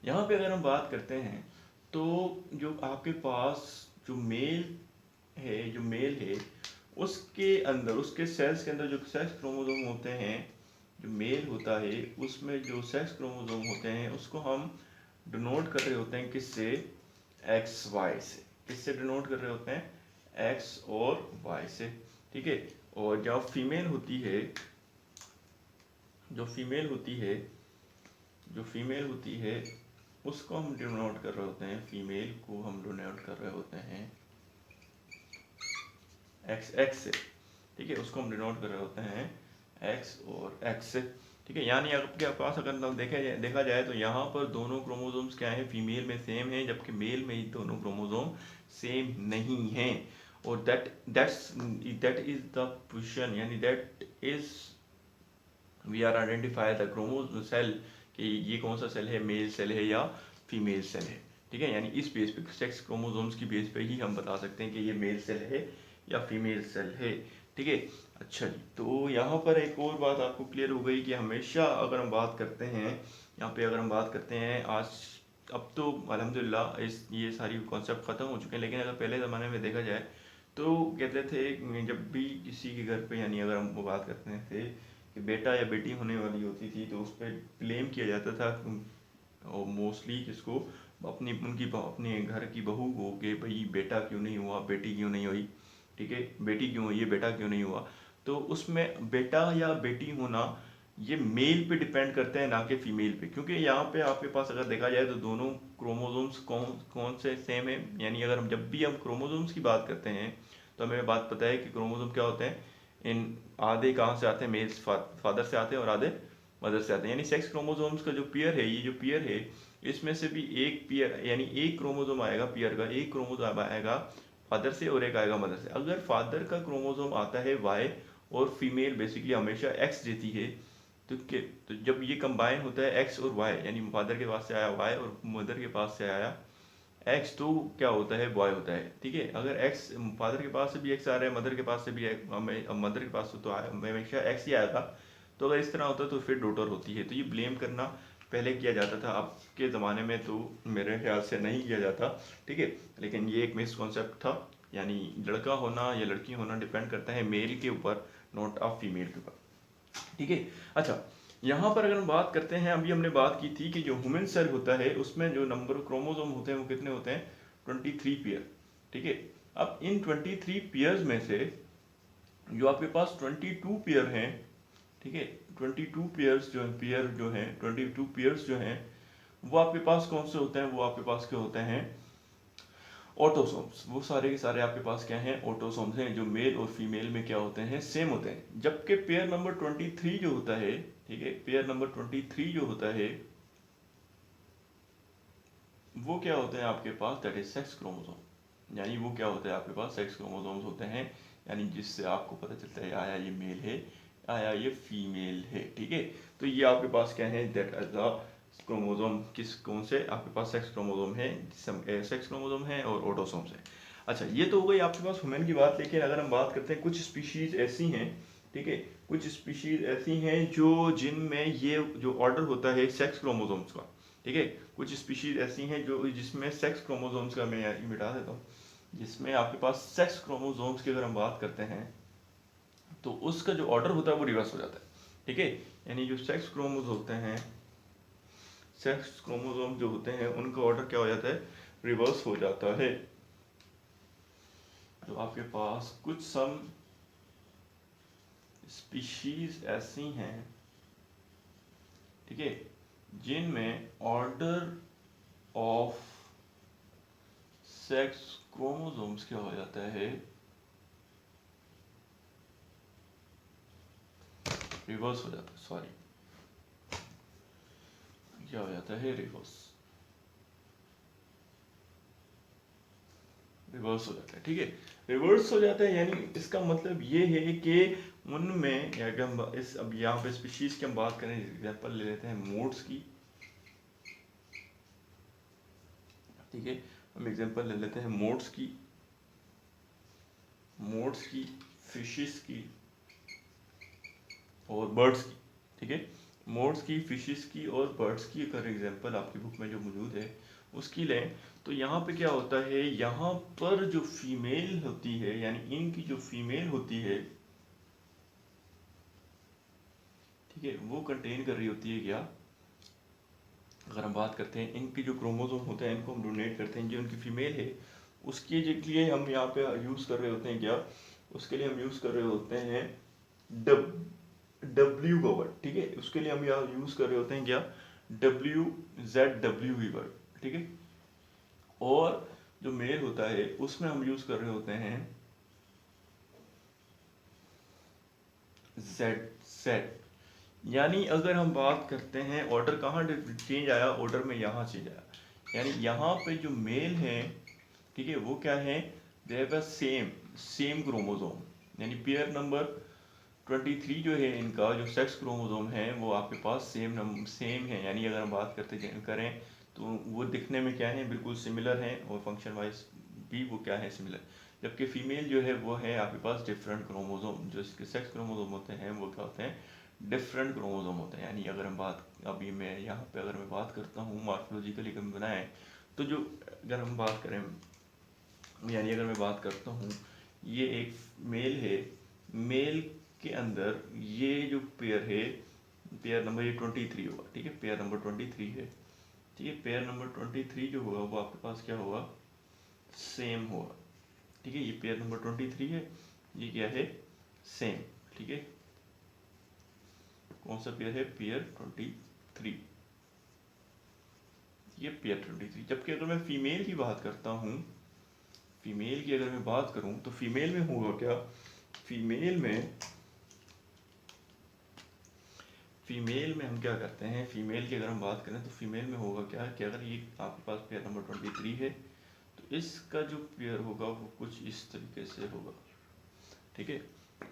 यहाँ पे अगर हम बात करते हैं तो जो आपके पास जो मेल है उसके अंदर, उसके सेल्स के अंदर जो सेक्स क्रोमोसोम होते हैं, जो मेल होता है उसमें जो सेक्स क्रोमोसोम होते हैं उसको हम डिनोट कर रहे होते हैं किससे, एक्स वाई से। किससे डिनोट कर रहे होते हैं, एक्स और वाई से। ठीक है, और जब फीमेल होती है, जो फीमेल होती है उसको हम डिनोट कर रहे होते हैं, फीमेल को हम डिनोट कर रहे होते हैं एक्स से। ठीक है, उसको हम डिनोट कर रहे होते हैं एक्स और एक्स से। ठीक है, यानी आपके पास अगर देखा जाए तो यहाँ पर दोनों क्रोमोसोम्स क्या हैं, फीमेल में सेम है, जबकि मेल में ही दोनों क्रोमोसोम सेम नहीं हैं। और दैट इज द पोजिशन, यानी that is we are identify the chromosome कि ये कौन सा सेल है, मेल सेल है या फीमेल सेल है, ठीक है। यानी इस बेस पे सेक्स क्रोमोसोम्स की बेस पे ही हम बता सकते हैं कि ये मेल सेल है या फीमेल सेल है, ठीक है। अच्छा जी, तो यहाँ पर एक और बात आपको क्लियर हो गई कि हमेशा अगर हम बात करते हैं यहाँ पे, अगर हम बात करते हैं आज, अब तो अल्हम्दुलिल्लाह इस ये सारी कॉन्सेप्ट ख़त्म हो चुके हैं, लेकिन अगर पहले ज़माने में देखा जाए तो कहते थे जब भी किसी के घर पे, यानी अगर हम बात करते थे कि बेटा या बेटी होने वाली होती थी तो उस पर ब्लेम किया जाता था, और मोस्टली किसको, अपने घर की बहू को, कि भाई बेटा क्यों नहीं हुआ, बेटी क्यों नहीं हुई, ठीक है, बेटी क्यों हुई है, बेटा क्यों नहीं हुआ। तो उसमें बेटा या बेटी होना ये मेल पे डिपेंड करते हैं, ना कि फीमेल पे, क्योंकि यहाँ पे आपके पास अगर देखा जाए तो दोनों क्रोमोसोम्स कौन कौन से सेम है। यानी अगर हम जब भी हम क्रोमोसोम्स की बात करते हैं तो हमें बात पता है कि क्रोमोसोम क्या होते हैं, इन आधे कहाँ से आते हैं, मेल्स फादर से आते हैं और आधे मदर से आते हैं। यानी सेक्स क्रोमोसोम्स का जो पेयर है, ये जो पेयर है, इसमें से भी एक पेयर, यानी एक क्रोमोसोम आएगा पेयर का, एक क्रोमोसोम आएगा फादर से और एक आएगा मदर से। अगर फादर का क्रोमोसोम आता है वाई और फीमेल बेसिकली हमेशा एक्स देती है, तो जब ये कंबाइन होता है एक्स और वाई, यानी फादर के पास से आया वाई और मदर के पास से आया एक्स, तो क्या होता है, बॉय होता है, ठीक है। अगर एक्स फादर के पास से भी एक्स आ रहा है, मदर के पास से भी मदर के पास से तो हमेशा एक्स ही आएगा, तो अगर इस तरह होता है तो फिर डॉटर होती है। तो ये ब्लेम करना पहले किया जाता था, अब के ज़माने में तो मेरे ख्याल से नहीं किया जाता, ठीक है। लेकिन ये एक मिसकॉन्सेप्ट था, यानी लड़का होना या लड़की होना डिपेंड करता है मेल के ऊपर, नॉट ऑफ फीमेल के ऊपर, ठीक है। अच्छा, यहाँ पर अगर हम बात करते हैं, अभी हमने बात की थी कि जो ह्यूमन सेल होता है उसमें जो नंबर क्रोमोसोम होते हैं वो कितने होते हैं, 23 पेयर, ठीक है। अब इन 23 पेयर्स में से जो आपके पास 22 पेयर हैं, ठीक है, 22 पेयर्स जो हैं 22 पेयर्स जो हैं वो आपके पास कौन से होते हैं, वो आपके पास क्या होते हैं, ऑटोसोम्स। वो सारे के सारे आपके पास क्या हैं, ऑटोसोम्स हैं, जो मेल और फीमेल में क्या होते हैं, सेम होते हैं। जबकि पेयर नंबर 23 जो होता है, ठीक है, पेयर नंबर 23 जो होता है वो क्या होते हैं आपके पास, दैट इज सेक्स क्रोमोसोम। यानी वो क्या होता है आपके पास, सेक्स क्रोमोसोम्स होते हैं, यानी जिससे आपको पता चलता है आया ये मेल है, आया ये फीमेल है, ठीक है। तो ये आपके पास क्या है, दैट इज द क्रोमोसोम, किस कौन से आपके पास सेक्स क्रोमोसोम है, सेक्स क्रोमोसोम है और ऑटोसोम्स है। अच्छा, ये तो हो गई आपके पास ह्यूमन की बात, लेकिन अगर हम बात करते हैं कुछ स्पीशीज ऐसी हैं, ठीक है, कुछ स्पीशीज ऐसी हैं जो जिनमें ये जो ऑर्डर होता है सेक्स क्रोमोसोम्स का, ठीक है, कुछ स्पीशीज ऐसी हैं जो जिसमें सेक्स क्रोमोसोम्स का, मैं ये मिटा देता हूँ, जिसमें आपके पास सेक्स क्रोमोसोम्स की अगर हम बात करते हैं तो उसका जो ऑर्डर होता है वो रिवर्स हो जाता है, ठीक है। यानी जो सेक्स क्रोमोसोम होते हैं, सेक्स क्रोमोसोम जो होते हैं उनका ऑर्डर क्या हो जाता है, रिवर्स हो जाता है। तो आपके पास कुछ सम स्पीशीज ऐसी हैं, ठीक है, जिनमें ऑर्डर ऑफ सेक्स क्रोमोसोम्स क्या हो जाता है, रिवर्स हो जाता है, सॉरी, क्या हो जाता है, रिवर्स हो जाता है, ठीक है, रिवर्स हो जाता है। यानी इसका मतलब ये है कि उनमें, या अगर हम इस अब यहाँ पे स्पीशीज की हम बात करें, एग्जांपल ले लेते हैं मोड्स की, ठीक है, हम एग्जांपल ले लेते हैं मोड्स की, फिशेस की और बर्ड्स की, ठीक है। मोड्स की, फिशेस की और बर्ड्स की अगर एग्जांपल आपकी बुक में जो मौजूद है उसकी लें, तो यहाँ पे क्या होता है, यहाँ पर जो फीमेल होती है, यानी इनकी जो फीमेल होती है, ठीक है, वो कंटेन कर रही होती है क्या, अगर हम बात करते हैं इनके जो क्रोमोसोम होते हैं इनको हम डोनेट करते हैं, जो उनकी फीमेल है उसके लिए हम यहाँ पे यूज़ कर रहे होते हैं क्या, उसके लिए हम यूज़ कर रहे होते हैं डब्ल्यू का वर्ड, ठीक है, उसके लिए हम यहाँ यूज़ कर रहे होते हैं क्या, WZW वर्ड, ठीक है। और जो मेल होता है उसमें हम यूज़ कर रहे होते हैं Z। यानी अगर हम बात करते हैं ऑर्डर कहाँ चेंज आया, ऑर्डर में यहाँ चेंज आया, यानी यहाँ पे जो मेल है, ठीक है, वो क्या है, they have same same chromosome, यानी पेयर नंबर 23 जो है इनका जो सेक्स क्रोमोसोम है वो आपके पास सेम है, यानी अगर हम बात करें तो वो दिखने में क्या है, बिल्कुल सिमिलर हैं और फंक्शन वाइज भी वो क्या है, सिमिलर। जबकि फीमेल जो है वो है आपके पास डिफरेंट क्रोमोसोम, जो इसके सेक्स क्रोमोसोम होते हैं वो क्या होते हैं, डिफरेंट क्रोमोसोम होते हैं। यानी अगर हम बात, अभी मैं यहाँ पे अगर मैं बात करता हूँ मॉर्फोलॉजिकली कभी बनाए, तो जो अगर हम बात करें, यानी अगर मैं बात करता हूँ, ये एक मेल है, मेल के अंदर ये जो पेयर है, पेयर नंबर ये 23 होगा, ठीक है, पेयर नंबर 23 है, ठीक है। पेयर नंबर 23 जो होगा वो आपके पास क्या होगा, सेम होगा, ठीक है। ये पेयर नंबर 23 है, ये क्या है, सेम, ठीक है। कौन सा पेयर है, पेयर 23, ये पेयर 23। जबकि अगर मैं फीमेल की बात करता हूँ, फीमेल की अगर मैं बात करूँ तो फीमेल में होगा क्या, फीमेल में हम क्या करते हैं, फीमेल की अगर हम बात करें तो फीमेल में होगा क्या कि अगर ये आपके पास पेयर नंबर 23 है तो इसका जो पेयर होगा वो कुछ इस तरीके से होगा, ठीक है,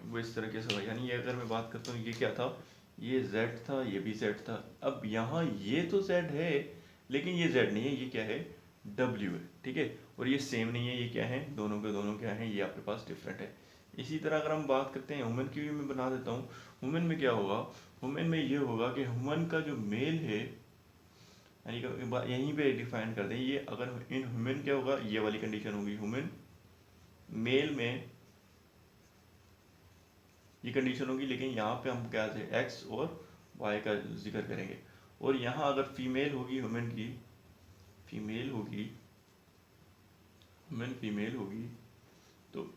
वो इस तरीके से होगा। यानी ये अगर मैं बात करता हूँ, ये क्या था, ये Z था, ये भी Z था। अब यहाँ ये तो Z है लेकिन ये Z नहीं है, ये क्या है, W है, ठीक है। और ये सेम नहीं है, ये क्या है, दोनों के दोनों क्या है, ये आपके पास डिफरेंट है। इसी तरह अगर हम बात करते हैं वुमेन की भी, मैं बना देता हूँ। वुमेन में क्या होगा, वुमेन में ये होगा कि वुमेन का जो मेल है, यानी कि एक बार यहीं पे डिफाइन कर दें, ये अगर इन वुमेन क्या होगा, ये वाली कंडीशन होगी, वुमेन मेल में ये कंडीशन होगी, लेकिन यहाँ पे हम क्या है, एक्स और वाई का जिक्र करेंगे। और यहाँ अगर फीमेल होगी, वुमेन की फीमेल होगी, वुमेन फीमेल होगी, तो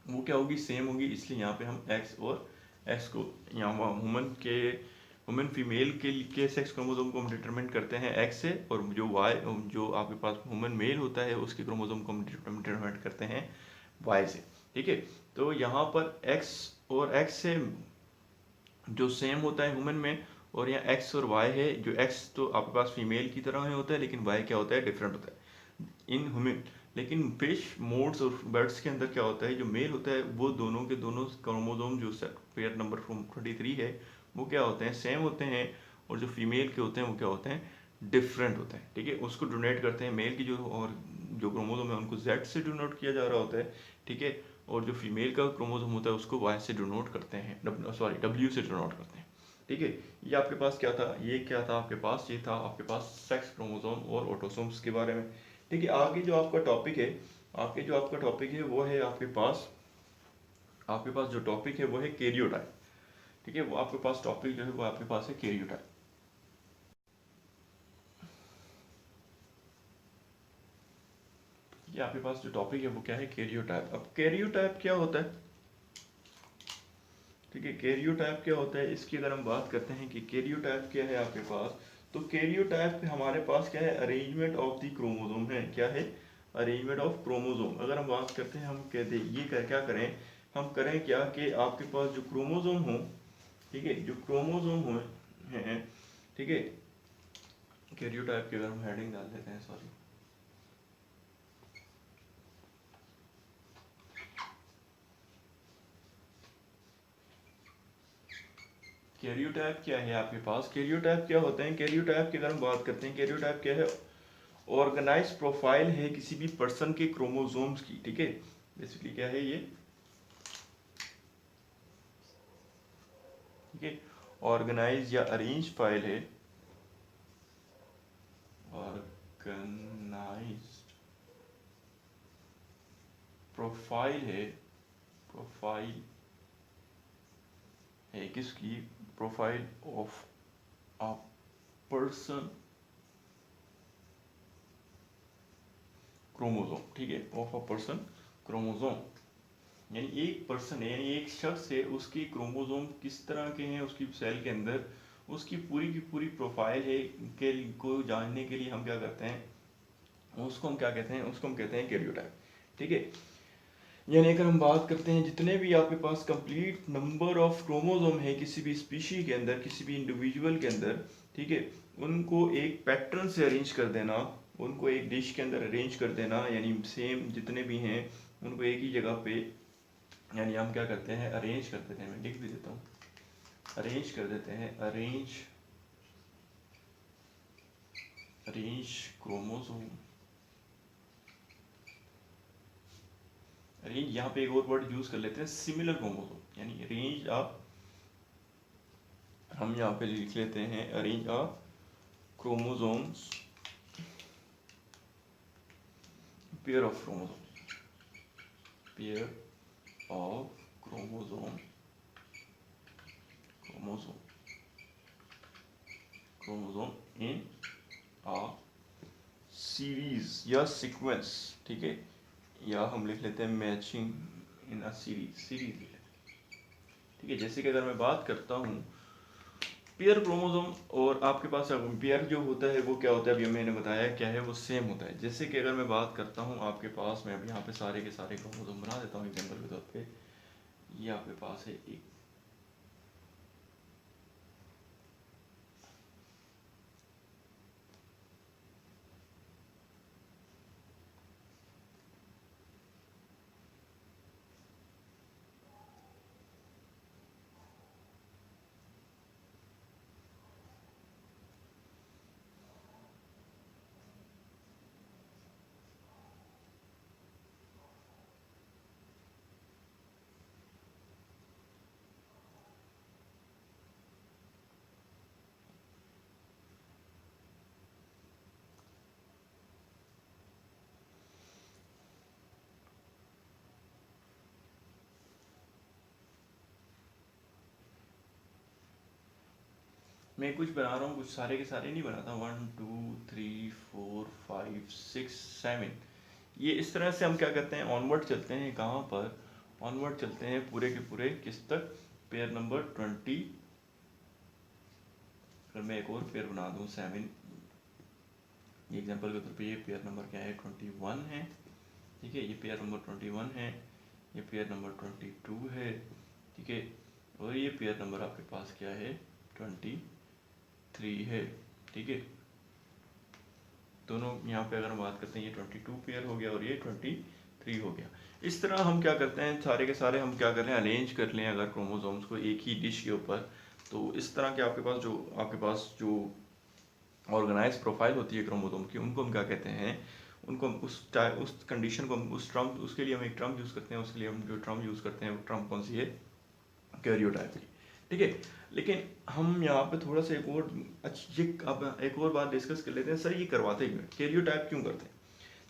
वो क्या होगी, सेम होगी, इसलिए यहाँ पे हम एक्स और एक्स को, यहाँ वुमेन फीमेल के सेक्स क्रोमोसोम को हम डिटरमिनेट करते हैं एक्स से, और जो वाई, जो आपके पास वुमेन मेल होता है उसके क्रोमोसोम को हम डिटरमिनेट करते हैं वाई से, ठीक है। तो यहाँ पर एक्स और एक्स से जो सेम होता है वुमेन में, और यहाँ एक्स और वाई है, जो एक्स तो आपके पास फीमेल की तरह है होता है, लेकिन वाई क्या होता है, डिफरेंट होता है इन ह्यूमन। लेकिन फिश, मोड्स और बर्ड्स के अंदर क्या होता है, जो मेल होता है वो दोनों के दोनों क्रोमोसोम जो पेयर नंबर 23 है वो क्या होते हैं, सेम होते हैं, और जो फीमेल के होते हैं वो क्या होते हैं, डिफरेंट होते हैं, ठीक है। उसको डोनेट करते हैं, मेल की जो और जो क्रोमोसोम है उनको जेड से डोनेट किया जा रहा होता है, ठीक है। और जो फीमेल का क्रोमोसोम होता है उसको वाई से डोनेट करते हैं, डब्ल्यू से डोनेट करते हैं, ठीक है। ये आपके पास क्या था, ये क्या था आपके पास, ये था आपके पास सेक्स क्रोमोसोम और ऑटोसोम्स के बारे में, ठीक है। आगे जो आपका टॉपिक है, वो है आपके पास जो टॉपिक है वो है कैरियोटाइप, ठीक है। वो आपके पास टॉपिक जो है वो आपके पास है कैरियोटाइप। ये आपके पास जो टॉपिक है वो क्या है, कैरियोटाइप। अब कैरियोटाइप क्या होता है, ठीक है, कैरियोटाइप क्या होता है, इसकी अगर हम बात करते हैं कि कैरियोटाइप क्या है आपके पास, तो कैरियोटाइप हमारे पास क्या है, अरेंजमेंट ऑफ द क्रोमोसोम है, क्या है, अरेंजमेंट ऑफ क्रोमोसोम। अगर हम बात करते हैं, हम कहते हैं ये क्या करें, हम करें क्या कि आपके पास जो क्रोमोसोम हो, ठीक है, जो क्रोमोसोम हो हैं, ठीक है, कैरियोटाइप की अगर हम हेडिंग डाल देते हैं, सॉरी, कैरियोटाइप क्या है आपके पास, कैरियोटाइप क्या होते हैं, कैरियोटाइप की अगर हम बात करते हैं, कैरियोटाइप क्या है, ऑर्गेनाइज प्रोफाइल है किसी भी पर्सन के क्रोमोसोम्स की, ठीक है। बेसिकली क्या है ये, ठीक है, ऑर्गेनाइज या अरेंज फाइल है, ऑर्गेनाइज्ड प्रोफाइल है, प्रोफाइल है किसकी, profile of a person chromosome, ठीक है, ऑफ अ पर्सन क्रोमोसोम, यानी एक पर्सन है, यानी एक शख्स है, उसकी क्रोमोसोम किस तरह के हैं उसकी सेल के अंदर, उसकी पूरी की पूरी प्रोफाइल है के को जानने के लिए हम क्या करते हैं, उसको हम क्या कहते हैं, उसको हम कहते हैं कैरियोटाइप, ठीक है। यानी अगर हम बात करते हैं जितने भी आपके पास कंप्लीट नंबर ऑफ क्रोमोसोम है किसी भी स्पीशी के अंदर, किसी भी इंडिविजुअल के अंदर, ठीक है, उनको एक पैटर्न से अरेंज कर देना, उनको एक डिश के अंदर अरेंज कर देना, यानी सेम जितने भी हैं उनको एक ही जगह पे, यानी हम क्या करते हैं, अरेंज कर देते हैं। मैं लिख भी देता हूँ, अरेंज कर देते हैं, अरेंज क्रोमोसोम। अरेंज, यहाँ पे एक और वर्ड यूज कर लेते हैं, सिमिलर क्रोमोसोम, यानी अरेंज हम यहाँ पे लिख लेते हैं arrange chromosomes, pair of chromosome in a series या सीक्वेंस, ठीक है, या हम लिख लेते हैं मैचिंग इन अ सीरीज, ठीक है। जैसे कि अगर मैं बात करता हूँ पेयर क्रोमोसोम, और आपके पास पेयर जो होता है वो क्या होता है, अभी मैंने बताया क्या है, वो सेम होता है। जैसे कि अगर मैं बात करता हूँ आपके पास, मैं अब यहाँ पे सारे के सारे क्रोमोसोम बना देता हूँ एग्जाम्पल के तौर पे। ये आपके पास है एक, मैं कुछ बना रहा हूँ, कुछ सारे के सारे नहीं बनाता। 1 2 3 4 5 6 7, ये इस तरह से हम क्या करते हैं, ऑनवर्ड चलते हैं। कहाँ पर ऑनवर्ड चलते हैं, पूरे के पूरे किस तक, पेयर नंबर 20। अगर मैं एक और पेयर बना दूँ 7, ये एग्जाम्पल के तौर पे, ये पेयर नंबर क्या है, 21 है, ठीक है। ये पेयर नंबर 21 है, ये पेयर नंबर 22 है, ठीक है। और ये पेयर नंबर आपके पास क्या है, 23 है, ठीक है। दोनों यहाँ पे अगर हम बात करते हैं, ये 22 पेयर हो गया और ये 23 हो गया। इस तरह हम क्या करते हैं, सारे के सारे हम क्या कर रहे हैं, अरेंज कर लें अगर क्रोमोसोम्स को एक ही डिश के ऊपर, तो इस तरह के आपके पास जो ऑर्गेनाइज प्रोफाइल होती है क्रोमोसोम की, उनको हम क्या कहते हैं, उनको हम उस कंडीशन को हम उस टर्म, उसके लिए हम एक टर्म यूज़ करते हैं। उसके लिए हम जो टर्म यूज़ करते हैं वो टर्म कौन सी है, कैरियोटाइप की, ठीक है। लेकिन हम यहाँ पे थोड़ा सा एक और अब एक और बात डिस्कस कर लेते हैं, सर ये करवाते क्यों, कैरियोटाइप क्यों करते हैं।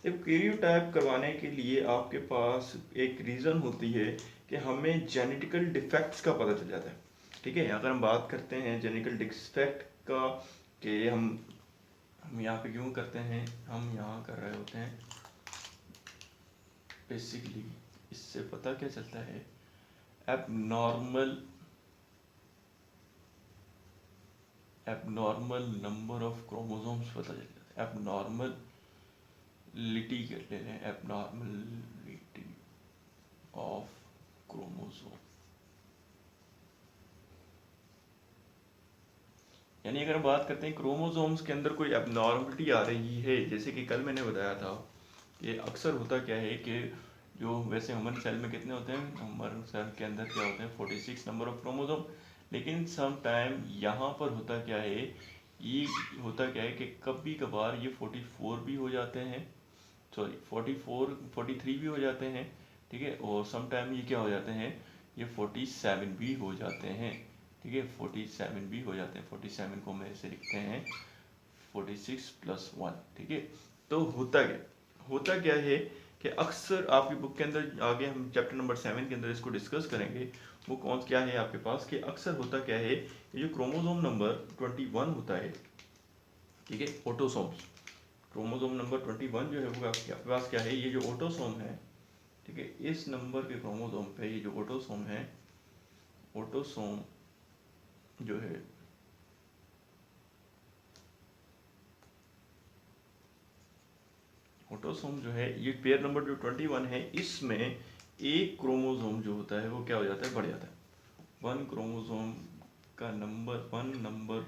देखो, कैरियोटाइप करवाने के लिए आपके पास एक रीज़न होती है कि हमें जेनेटिकल डिफेक्ट्स का पता चल जाता है, ठीक है। अगर हम बात करते हैं जेनेटिकल डिफेक्ट का, कि हम यहाँ पे क्यों करते हैं, हम यहाँ कर रहे होते हैं बेसिकली, इससे पता क्या चलता है, एबनॉर्मल नंबर ऑफ क्रोमोसोम्स पता चल जाता है। एबनॉर्मलिटी कर ले रहे हैं, एबनॉर्मलिटी ऑफ क्रोमोसोम, यानी अगर हम बात करते हैं क्रोमोसोम्स के अंदर कोई एबनॉर्मलिटी आ रही है, जैसे कि कल मैंने बताया था कि अक्सर होता क्या है कि जो वैसे ह्यूमन सेल में कितने होते हैं, ह्यूमन सेल के अंदर क्या होते हैं, 46 नंबर ऑफ क्रोमोसोम। लेकिन सम टाइम यहाँ पर होता क्या है, ये होता क्या है कि कभी कभार ये 44 भी हो जाते हैं, सॉरी 43 भी हो जाते हैं, ठीक है। और सम टाइम ये क्या हो जाते हैं, ये 47 भी हो जाते हैं, ठीक है। 47 भी हो जाते हैं, 47 को हम ऐसे लिखते हैं 46 + 1, ठीक है। तो होता क्या है कि अक्सर आपकी बुक के अंदर, आगे हम चैप्टर नंबर 7 के अंदर इसको डिस्कस करेंगे, वो कौन क्या है आपके पास, कि अक्सर होता क्या है, ये जो क्रोमोसोम नंबर 21 होता है, ठीक है, ऑटोसोम्स, क्रोमोसोम नंबर 21 जो है वो आपके पास क्या है, ये जो ऑटोसोम है, ठीक है, इस नंबर के क्रोमोसोम पे ये जो ऑटोसोम है, ऑटोसोम जो है, ऑटोसोम जो है, ये पेयर नंबर जो 21 है, इसमें एक क्रोमोसोम जो होता है वो क्या हो जाता है, बढ़ जाता है। वन क्रोमोसोम का number, one number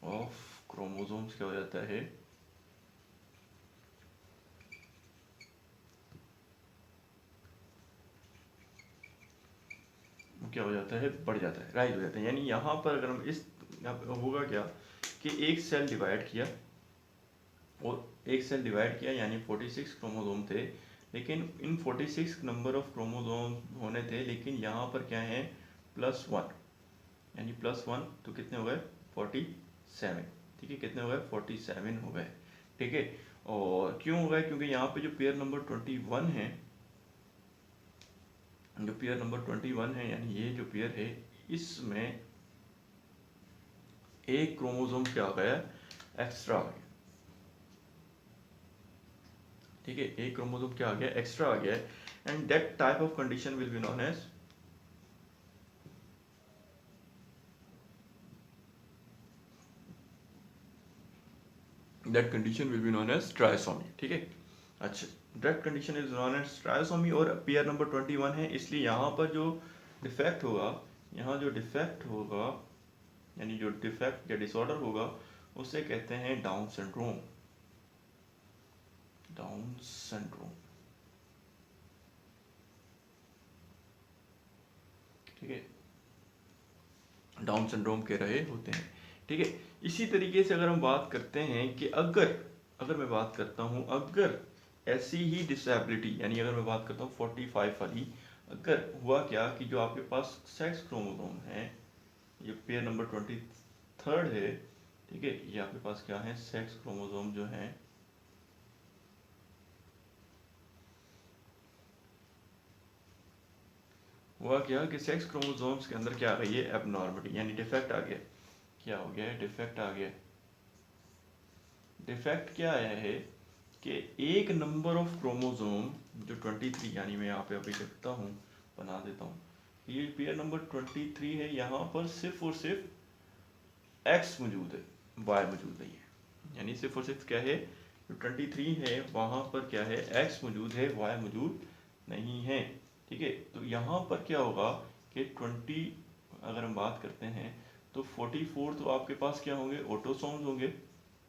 of chromosomes क्या हो जाता है, क्या हो जाता है, बढ़ जाता है, राइज हो जाता है। यानी यहाँ पर अगर हम इस होगा क्या कि एक सेल डिवाइड किया और एक सेल डिवाइड किया यानी 46 क्रोमोसोम थे, लेकिन इन 46 नंबर ऑफ क्रोमोसोम होने थे, लेकिन यहाँ पर क्या है +1, यानी +1 तो कितने हो गए 47, ठीक है, कितने हो गए 47 हो गए, ठीक है। और क्यों हो गए, क्योंकि यहाँ पे जो पेयर नंबर 21 है, जो पेयर नंबर 21 है यानी ये जो पेयर है, इसमें एक क्रोमोसोम क्या आ गया, एक्स्ट्रा आ गया, ठीक है, एक क्रोमोसोम क्या आ गया, एक्स्ट्रा आ गया। And that type of condition will be known as trisomy, ठीक है। अच्छा, that condition is known as trisomy और पेयर नंबर 21 है, इसलिए यहाँ पर जो डिफेक्ट होगा, यहाँ जो डिफेक्ट होगा यानी जो डिफेक्ट या डिसऑर्डर होगा उसे कहते हैं डाउन सिंड्रोम, डाउन सिंड्रोम, ठीक है, डाउन सिंड्रोम कह रहे होते हैं, ठीक है। इसी तरीके से अगर हम बात करते हैं कि अगर अगर मैं बात करता हूँ, अगर ऐसी ही डिसेबिलिटी यानी अगर मैं बात करता हूँ 45 वाली, अगर हुआ क्या कि जो आपके पास सेक्स क्रोमोसोम है, ये पेयर नंबर 23 है, ठीक है, ये आपके पास क्या है सेक्स क्रोमोसोम जो है, हुआ क्या कि सेक्स क्रोमोसोम्स के अंदर क्या आ गई है एबनॉर्मलिटी यानी डिफेक्ट आ गया, क्या हो गया है डिफेक्ट आ गया। डिफेक्ट क्या आया है कि एक नंबर ऑफ क्रोमोसोम जो 23 यानी मैं यहाँ पे अभी लिखता हूँ, बना देता हूँ, ये पेयर नंबर 23 है, यहाँ पर सिर्फ और सिर्फ एक्स मौजूद है, वाई मौजूद नहीं है, यानी सिर्फ और सिर्फ क्या है जो 23 है वहाँ पर क्या है एक्स मौजूद है, वाई मौजूद नहीं है, ठीक है। तो यहाँ पर क्या होगा कि 20 अगर हम बात करते हैं तो 44 तो आपके पास क्या होंगे ऑटोसोम्स होंगे,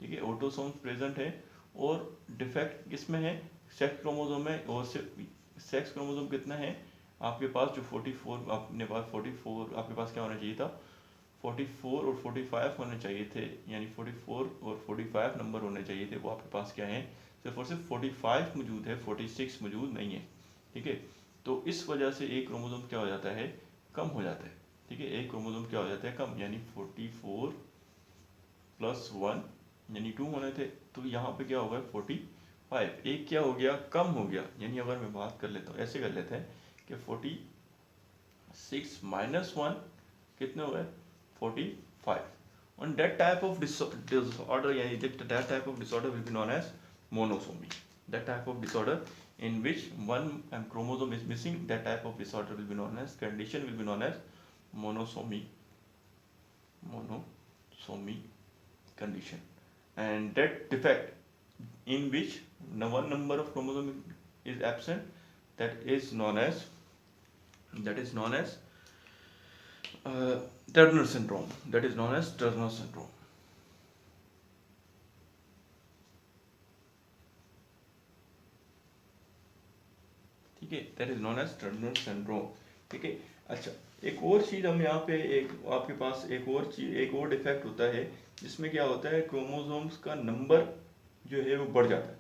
ठीक है, ऑटोसोम्स प्रेजेंट है, और डिफेक्ट किसमें है सेक्स क्रोमोसोम में, और सेक्स क्रोमोसोम कितना है आपके पास जो 44 अपने पास 44 आपके पास क्या होना चाहिए था 44 और 45 होने चाहिए थे, यानी 44 और 45 नंबर होने चाहिए थे, वो आपके पास क्या है सिर्फ और सिर्फ 45 मौजूद है, 46 मौजूद नहीं है, ठीक है। तो इस वजह से एक क्रोमोसोम क्या हो जाता है कम हो जाता है, ठीक है, एक क्रोमोसोम क्या हो जाता है कम, यानी 44 + 1 यानी 2 होने थे, तो यहाँ पे क्या हो गया 45, एक क्या हो गया कम हो गया, यानी अगर मैं बात कर लेता हूँ ऐसे कर लेते हैं कि 46 - 1 कितने हो गए 45, on that type of disorder yani that type of disorder will be known as monosomy, that type of disorder in which one chromosome is missing, that type of disorder will be known as condition will be known as monosomy, monosomy condition. And that defect in which one number of chromosome is absent, that is known as Turner syndrome, that is known as Turner syndrome, ठीक है, that is known as Turner syndrome, ठीक है। अच्छा, एक और चीज़ हम यहाँ पे एक आपके पास एक और चीज एक और डिफेक्ट होता है जिसमें क्या होता है क्रोमोसोम्स का नंबर जो है वो बढ़ जाता है,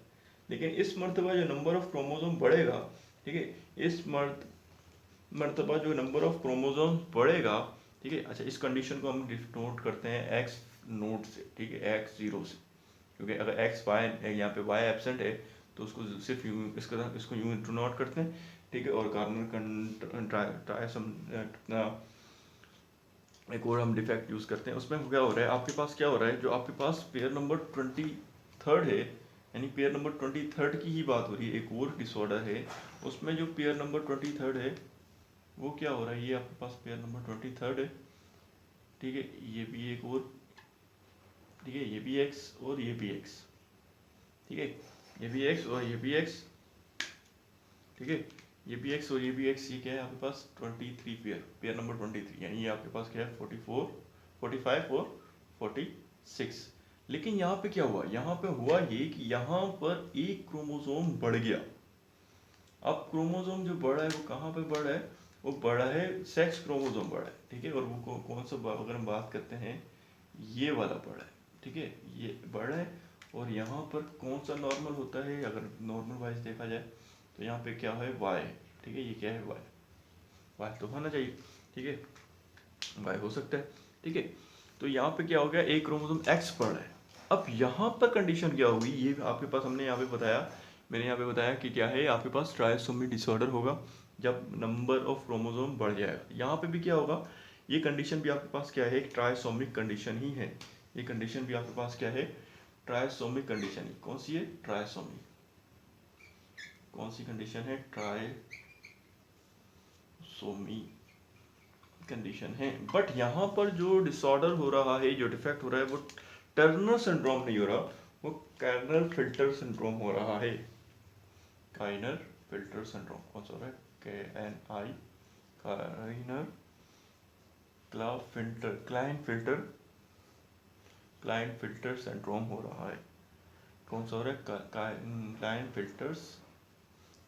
लेकिन इस मर्तबा जो नंबर ऑफ क्रोमोसोम बढ़ेगा, ठीक है, इस मर्तबा जो नंबर ऑफ क्रोमोसोम बढ़ेगा, ठीक है। अच्छा, इस कंडीशन को हम नोट करते हैं एक्स नोट से, ठीक है, x0 से, क्योंकि अगर एक्स वाई यहाँ पे वाई एबसेंट है तो उसको सिर्फ इसको यूं नोट करते हैं, ठीक है। और कार्बन ट्राइसम एक और हम डिफेक्ट यूज़ करते हैं, उसमें क्या हो रहा है आपके पास क्या हो रहा है जो आपके पास पेयर नंबर 23 है, यानी पेयर नंबर 23 की ही बात हो रही है, एक और डिसऑर्डर है उसमें जो पेयर नंबर 23 है वो क्या हो रहा है, ये आपके पास पेयर नंबर 23 है, ठीक है, ये भी एक और, ठीक है, ये भी एक्स और ये भी एक्स, ठीक है, ये भी एक्स और ये भी एक्स, ठीक है, ये भी एक्स और ये भी एक्स, ये क्या है आपके पास 23 पेयर नंबर 23, यानी ये आपके पास क्या है 44 45 और 46। लेकिन यहाँ पे क्या हुआ, यहाँ पे हुआ ये कि यहाँ पर एक क्रोमोसोम बढ़ गया। अब क्रोमोसोम जो बढ़ा है वो कहाँ पे बढ़ा है, वो बड़ा है, सेक्स क्रोमोसोम बड़ा है, ठीक है। और वो कौन सा अगर हम बात करते हैं, ये वाला बड़ा है, ठीक है, ये बड़ा है। और यहाँ पर कौन सा नॉर्मल होता है, अगर नॉर्मल वाइज देखा जाए तो यहाँ पे क्या है, वाई, ठीक है। ये क्या है, वाई, वाई तो होना चाहिए, ठीक है, वाई हो सकता है, ठीक है। तो यहाँ पे क्या हो गया, एक क्रोमोसोम एक्स पड़ा है। अब यहाँ पर कंडीशन क्या होगी, ये आपके पास हमने यहाँ पे बताया, मैंने यहाँ पे बताया कि क्या है, आपके पास ट्राइसोमी डिसऑर्डर होगा जब नंबर ऑफ क्रोमोसोम बढ़ जाएगा। यहाँ पे भी क्या होगा, ये कंडीशन भी आपके पास क्या है, एक ट्राइसोमिक कंडीशन ही है। ये कंडीशन भी आपके पास क्या है, ट्राइसोमिक कंडीशन ही। कौन सी है, ट्राइसोमी, कौन सी कंडीशन है, ट्राइसोमी कंडीशन है। बट यहाँ पर जो डिसऑर्डर हो रहा है, जो डिफेक्ट हो रहा है, वो टर्नर सिंड्रोम नहीं हो रहा, वो कार्नर फिल्टर सिंड्रोम हो रहा है। काइनर फिल्टर सिंड्रोम कौन सा हो रहा है, KNI, काइनर क्लाइन फिल्टर सिंड्रोम हो रहा है। कौन सा हो रहा है, क्लाइन फिल्टर्स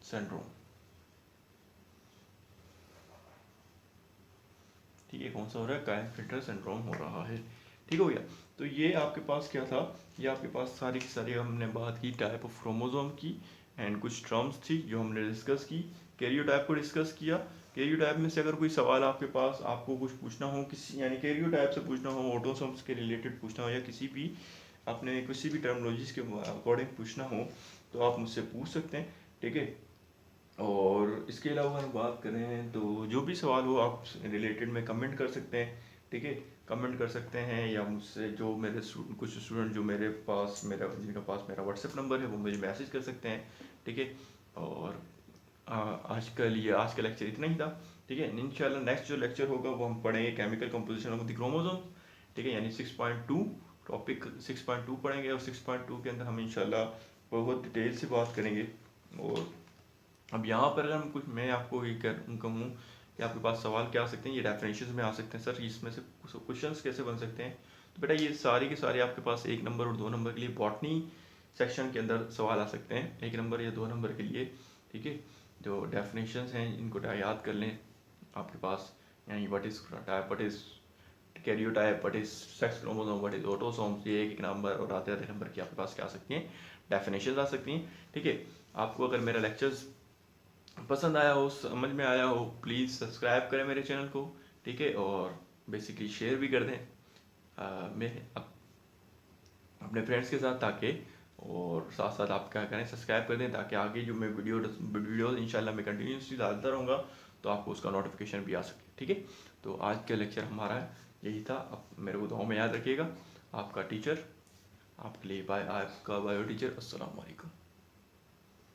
सिंड्रोम, ठीक है। कौन सा हो रहा है, क्लाइन फिल्टर सिंड्रोम हो रहा है, ठीक हो गया। तो ये आपके पास क्या था, ये आपके पास सारी की सारी हमने बात की टाइप ऑफ क्रोमोसोम की, एंड कुछ टर्म्स थी जो हमने डिस्कस की। कैरियोटाइप को डिस्कस किया। कैरियोटाइप में से अगर कोई सवाल आपके पास, आपको कुछ पूछना हो किसी, यानी कैरियोटाइप से पूछना हो, ऑटोसोम्स के रिलेटेड पूछना हो, या किसी भी अपने किसी भी टर्मोलॉजीज के अकॉर्डिंग पूछना हो, तो आप मुझसे पूछ सकते हैं, ठीक है। और इसके अलावा अगर बात करें तो जो भी सवाल हो आप रिलेटेड में कमेंट कर सकते हैं, ठीक है, कमेंट कर सकते हैं। या मुझसे जो मेरे कुछ स्टूडेंट जो मेरे पास जिनके पास मेरा व्हाट्सएप नंबर है, वो मुझे मैसेज कर सकते हैं, ठीक है। और आज का लेक्चर इतना ही था, ठीक है। इंशाल्लाह नेक्स्ट जो लेक्चर होगा वो हम पढ़ेंगे chemical composition of the chromosome, ठीक है, यानी 6.2 टॉपिक 6.2 पढ़ेंगे। और 6.2 के अंदर हम इंशाल्लाह बहुत डिटेल से बात करेंगे। और अब यहाँ पर अगर हम कुछ, मैं आपको ये कहूँ कि आपके पास सवाल क्या आ सकते हैं, ये डेफिनेशन में आ सकते हैं, सर इसमें से क्वेश्चंस कैसे बन सकते हैं, तो बेटा ये सारे के सारे आपके पास 1 नंबर और 2 नंबर के लिए बॉटनी सेक्शन के अंदर सवाल आ सकते हैं, 1 नंबर या 2 नंबर के लिए, ठीक है। जो डेफिनेशंस हैं इनको याद कर लें आपके पास, यानी what is type, what is karyotype, what is sex chromosome, what is autosomes, ये एक नंबर और आधे आधे नंबर की आपके पास क्या आ सकती हैं, डेफिनेशंस आ सकती हैं, ठीक है। आपको अगर मेरा लेक्चर्स पसंद आया हो, समझ में आया हो, प्लीज़ सब्सक्राइब करें मेरे चैनल को, ठीक है। और बेसिकली शेयर भी कर दें मैं अपने फ्रेंड्स के साथ, ताकि, और साथ साथ आप क्या करें, सब्सक्राइब कर दें, ताकि आगे जो मैं वीडियो इंशाल्लाह मैं कंटिन्यूसली डालता रहूँगा, तो आपको उसका नोटिफिकेशन भी आ सके, ठीक है। तो आज का लेक्चर हमारा यही था। अब मेरे को दुआ में याद रखिएगा। आपका टीचर, आपके लिए आपका बायो टीचर। अस्सलाम वालेकुम।